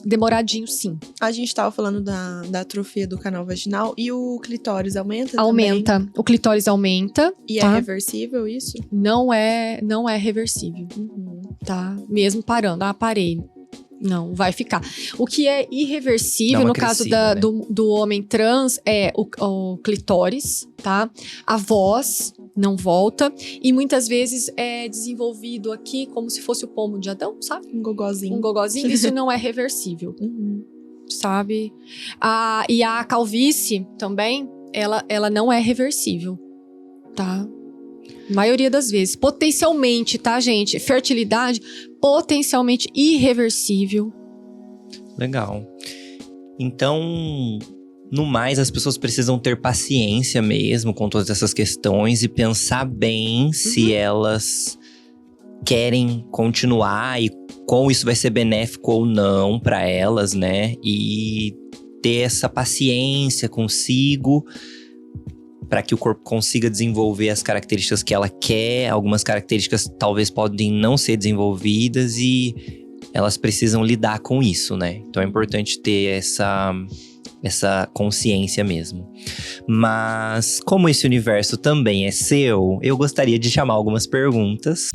demoradinho, sim. A gente tava falando da atrofia do canal vaginal. E o clitóris aumenta Aumenta. também? O clitóris aumenta. E é reversível isso? Não é reversível. Tá? Mesmo parando. Parei. Não, vai ficar. O que é irreversível, no caso do homem trans, é o clitóris, tá? A voz não volta. E muitas vezes é desenvolvido aqui como se fosse o pomo de Adão, sabe? Um gogozinho. Um gogozinho. Isso não é reversível, sabe? E a calvície também, ela não é reversível, tá? Maioria das vezes. Potencialmente, tá, gente? Fertilidade, potencialmente irreversível. Legal. Então, no mais, as pessoas precisam ter paciência mesmo com todas essas questões e pensar bem se elas querem continuar e como isso vai ser benéfico ou não para elas, né? E ter essa paciência consigo para que o corpo consiga desenvolver as características que ela quer. Algumas características talvez podem não ser desenvolvidas e elas precisam lidar com isso, né? Então é importante ter essa consciência mesmo. Mas como esse universo também é seu, eu gostaria de chamar algumas perguntas.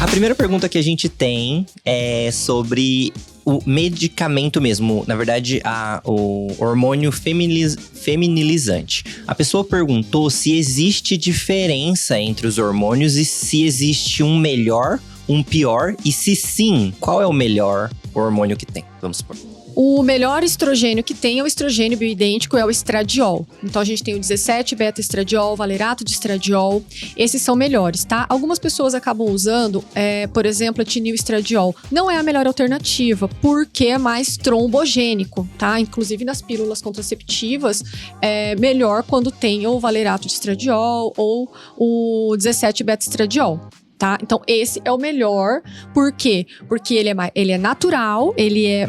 A primeira pergunta que a gente tem é sobre o medicamento mesmo, na verdade, o hormônio feminilizante. A pessoa perguntou se existe diferença entre os hormônios e se existe um melhor, um pior, e se sim, qual é o melhor hormônio que tem? Vamos supor. O melhor estrogênio que tem é o estrogênio bioidêntico, é o estradiol. Então, a gente tem o 17-beta-estradiol, valerato de estradiol. Esses são melhores, tá? Algumas pessoas acabam usando, por exemplo, etinil-estradiol. Não é a melhor alternativa, porque é mais trombogênico, tá? Inclusive, nas pílulas contraceptivas, é melhor quando tem ou o valerato de estradiol ou o 17-beta-estradiol. Tá? Então, esse é o melhor. Por quê? Porque ele é natural, ele é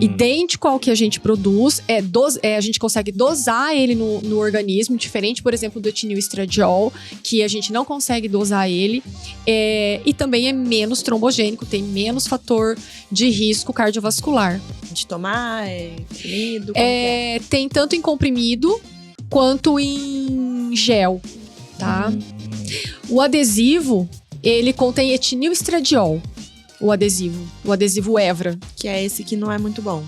idêntico ao que a gente produz. A gente consegue dosar ele no organismo, diferente, por exemplo, do etinil-estradiol, que a gente não consegue dosar ele. E também é menos trombogênico, tem menos fator de risco cardiovascular. De tomar, comprimido? Tem tanto em comprimido quanto em gel, tá? O adesivo, ele contém etinil-estradiol, o adesivo Evra. Que é esse que não é muito bom.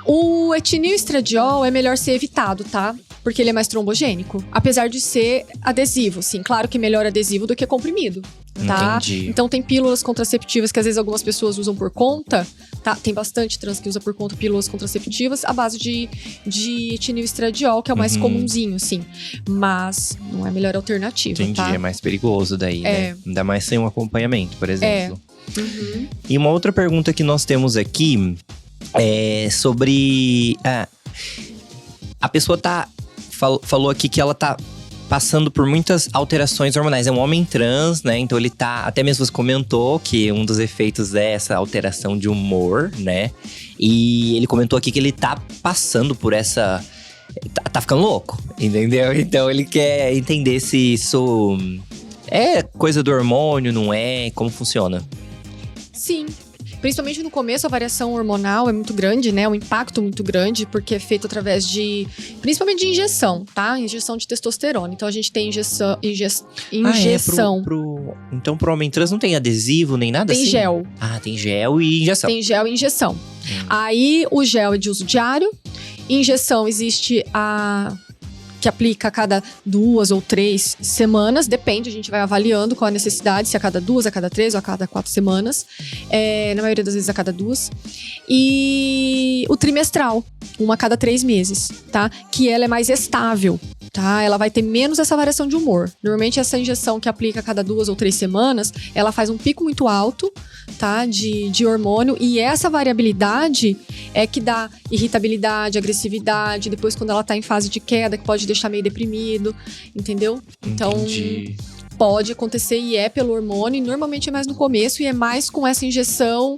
O etinil-estradiol é melhor ser evitado, tá? Porque ele é mais trombogênico. Apesar de ser adesivo, sim. Claro que melhor adesivo do que comprimido, tá? Entendi. Então tem pílulas contraceptivas que às vezes algumas pessoas usam por conta, tá? Tem bastante trans que usa por conta pílulas contraceptivas à base de etinil-estradiol, que é o mais comunzinho, assim. Mas não é a melhor alternativa, Entendi, tá? é mais perigoso daí, né? Ainda mais sem um acompanhamento, por exemplo. Uhum. E uma outra pergunta que nós temos aqui é sobre… a pessoa falou aqui que ela tá passando por muitas alterações hormonais. É um homem trans, né? Então ele tá… Até mesmo você comentou que um dos efeitos é essa alteração de humor, né? E ele comentou aqui que ele tá passando por essa… Tá ficando louco, entendeu? Então ele quer entender se isso é coisa do hormônio, não é? Como funciona? Sim. Principalmente no começo, a variação hormonal é muito grande, né? Um impacto muito grande, porque é feito através de… Principalmente de injeção, tá? Injeção de testosterona. Então, a gente tem injeção… Então, pro homem trans não tem adesivo, nem nada assim? Tem gel. Tem gel e injeção. Tem gel e injeção. Aí, o gel é de uso diário. Injeção existe que aplica a cada 2 ou 3 semanas, depende, a gente vai avaliando qual a necessidade, se a cada 2, a cada 3 ou a cada 4 semanas. Na maioria das vezes a cada 2. E o trimestral, uma a cada 3 meses, tá? Que ela é mais estável, tá? Ela vai ter menos essa variação de humor. Normalmente essa injeção que aplica a cada 2 ou 3 semanas, ela faz um pico muito alto, tá? De hormônio, e essa variabilidade é que dá irritabilidade, agressividade, depois quando ela tá em fase de queda, que pode deixar meio deprimido, entendeu? Então, pode acontecer e é pelo hormônio, e normalmente é mais no começo e é mais com essa injeção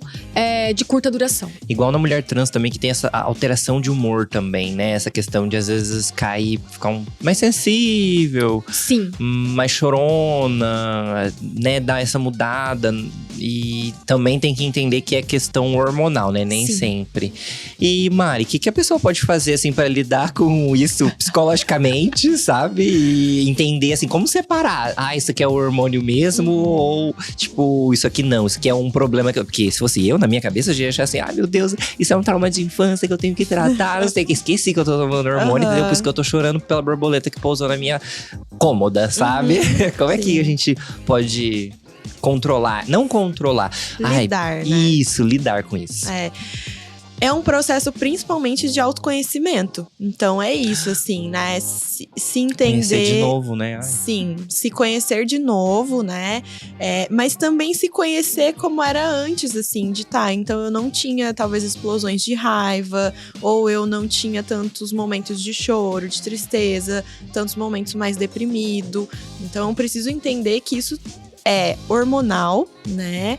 de curta duração. Igual na mulher trans também, que tem essa alteração de humor também, né? Essa questão de às vezes cair, ficar mais sensível. Sim. Mais chorona, né? Dar essa mudada. E também tem que entender que é questão hormonal, né? Nem Sim. sempre. E Mari, o que a pessoa pode fazer, assim, pra lidar com isso psicologicamente, sabe? E entender, assim, como separar. Isso aqui é o hormônio mesmo? Ou, tipo, isso aqui não. Isso aqui é um problema que… Porque se fosse eu, na minha cabeça, eu já ia achar assim… meu Deus, isso é um trauma de infância que eu tenho que tratar. Não sei, que esqueci que eu tô tomando hormônio, entendeu? Por isso que eu tô chorando pela borboleta que pousou na minha cômoda, sabe? Como é que a gente pode… controlar, não controlar. Lidar, né? Isso, lidar com isso. É um processo principalmente de autoconhecimento. Então é isso, assim, né? Se entender… Conhecer de novo, né? Sim, se conhecer de novo, né? Mas também se conhecer como era antes, assim, então eu não tinha talvez explosões de raiva, ou eu não tinha tantos momentos de choro, de tristeza, tantos momentos mais deprimido. Então eu preciso entender que isso é hormonal, né?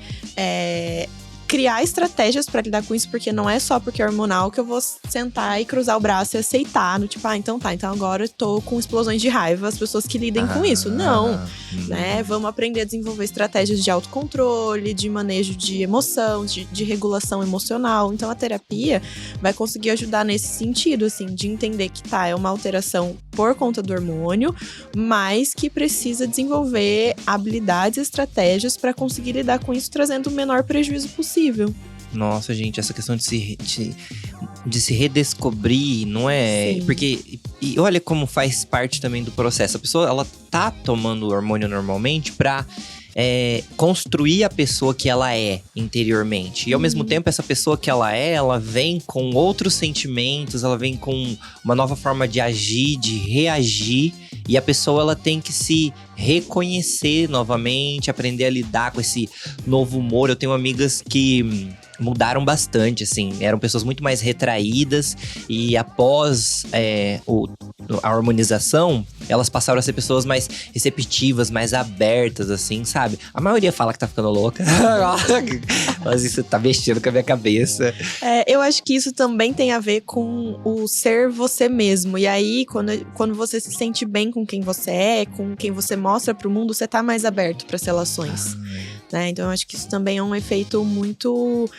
Criar estratégias pra lidar com isso, porque não é só porque é hormonal que eu vou sentar e cruzar o braço e aceitar, então agora eu tô com explosões de raiva, as pessoas que lidem com isso. Não, né? Vamos aprender a desenvolver estratégias de autocontrole, de manejo de emoção, de regulação emocional. Então a terapia vai conseguir ajudar nesse sentido, assim, de entender que é uma alteração por conta do hormônio, mas que precisa desenvolver habilidades e estratégias para conseguir lidar com isso, trazendo o menor prejuízo possível. Nossa, gente, essa questão de se redescobrir, não é? Sim. Porque, e olha como faz parte também do processo. A pessoa, ela tá tomando hormônio normalmente pra construir a pessoa que ela é interiormente. E ao mesmo tempo, essa pessoa que ela vem com outros sentimentos, ela vem com uma nova forma de agir, de reagir. E a pessoa, ela tem que se reconhecer novamente, aprender a lidar com esse novo humor. Eu tenho amigas que mudaram bastante, assim. Eram pessoas muito mais retraídas. E após a hormonização, elas passaram a ser pessoas mais receptivas, mais abertas, assim, sabe? A maioria fala que tá ficando louca. Mas isso tá mexendo com a minha cabeça. Eu acho que isso também tem a ver com o ser você mesmo. E aí, quando você se sente bem com quem você é, com quem você mostra pro mundo, você tá mais aberto pras relações. Né? Então, eu acho que isso também é um efeito muito…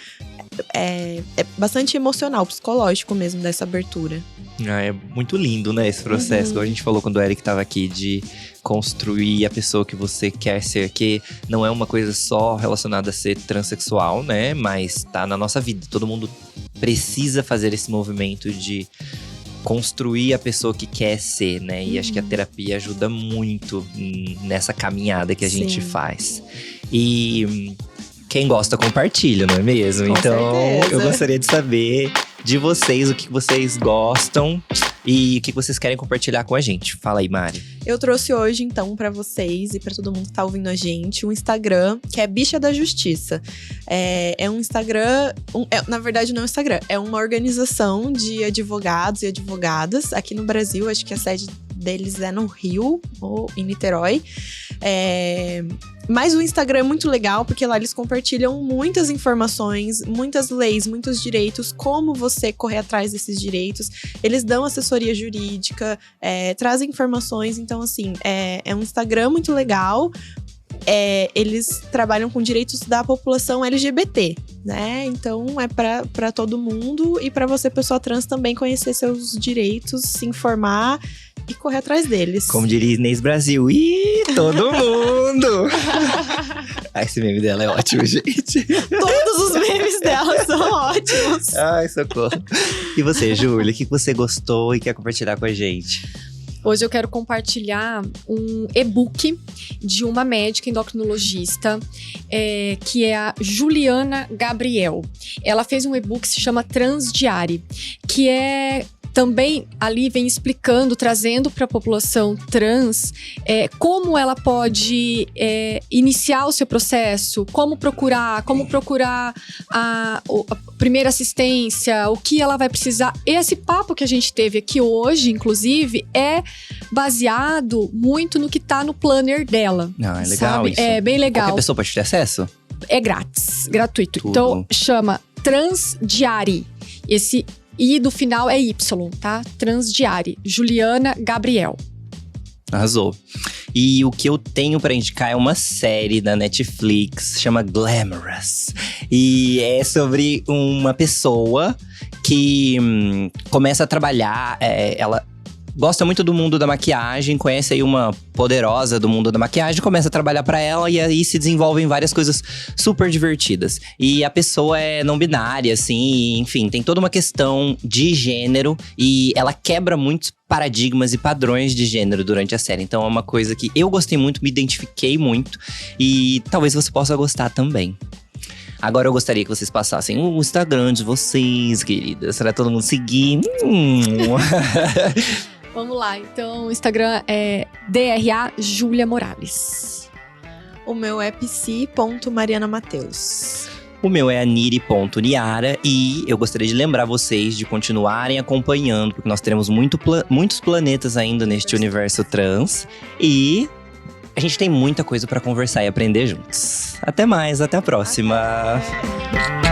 É bastante emocional, psicológico mesmo, dessa abertura. É muito lindo, né, esse processo. Igual a gente falou quando o Eric tava aqui, de construir a pessoa que você quer ser. Que não é uma coisa só relacionada a ser transexual, né? Mas tá na nossa vida. Todo mundo precisa fazer esse movimento de construir a pessoa que quer ser, né? E acho que a terapia ajuda muito nessa caminhada que a gente faz. E quem gosta, compartilha, não é mesmo? Com então, certeza. eu gostaria de saber de vocês o que vocês gostam e o que vocês querem compartilhar com a gente. Fala aí, Mari. Eu trouxe hoje, então, pra vocês e pra todo mundo que tá ouvindo a gente, um Instagram que é Bicha da Justiça. É um Instagram… na verdade, não é um Instagram. É uma organização de advogados e advogadas aqui no Brasil. Acho que a sede deles é no Rio ou em Niterói. Mas o Instagram é muito legal, porque lá eles compartilham muitas informações, muitas leis, muitos direitos, como você correr atrás desses direitos. Eles dão assessoria jurídica, trazem informações. Então, assim, é um Instagram muito legal. Eles trabalham com direitos da população LGBT, né? Então, é pra todo mundo e pra você, pessoa trans, também conhecer seus direitos, se informar e correr atrás deles. Como diria Inês Brasil, todo mundo! Esse meme dela é ótimo, gente. Todos os memes dela são ótimos. Ai, socorro. E você, Júlia, o que você gostou e quer compartilhar com a gente? Hoje eu quero compartilhar um e-book de uma médica endocrinologista, que é a Juliana Gabriel. Ela fez um e-book que se chama Transdiare, que também ali vem explicando, trazendo para a população trans como ela pode iniciar o seu processo, como procurar a primeira assistência, o que ela vai precisar. Esse papo que a gente teve aqui hoje, inclusive, é baseado muito no que tá no planner dela. Ah, é legal, sabe? isso. É bem legal. Qualquer pessoa pode ter acesso? É grátis, gratuito. Tudo. Então, chama Transdiare. Esse I do final é Y, tá? Transdiare. Juliana Gabriel. Arrasou. E o que eu tenho pra indicar é uma série da Netflix, chama Glamorous. E é sobre uma pessoa que começa a trabalhar, ela gosta muito do mundo da maquiagem, conhece aí uma poderosa do mundo da maquiagem, começa a trabalhar pra ela e aí se desenvolvem várias coisas super divertidas. E a pessoa é não binária, assim, enfim, tem toda uma questão de gênero e ela quebra muitos paradigmas e padrões de gênero durante a série. Então é uma coisa que eu gostei muito, me identifiquei muito e talvez você possa gostar também. Agora eu gostaria que vocês passassem o Instagram de vocês, queridas, pra todo mundo seguir. Vamos lá, então o Instagram é DRA Júlia Morales. O meu é psi.marianamateus. O meu é aniri.niara e eu gostaria de lembrar vocês de continuarem acompanhando, porque nós teremos muitos planetas ainda neste universo trans. E a gente tem muita coisa pra conversar e aprender juntos. Até mais, até a próxima! Até.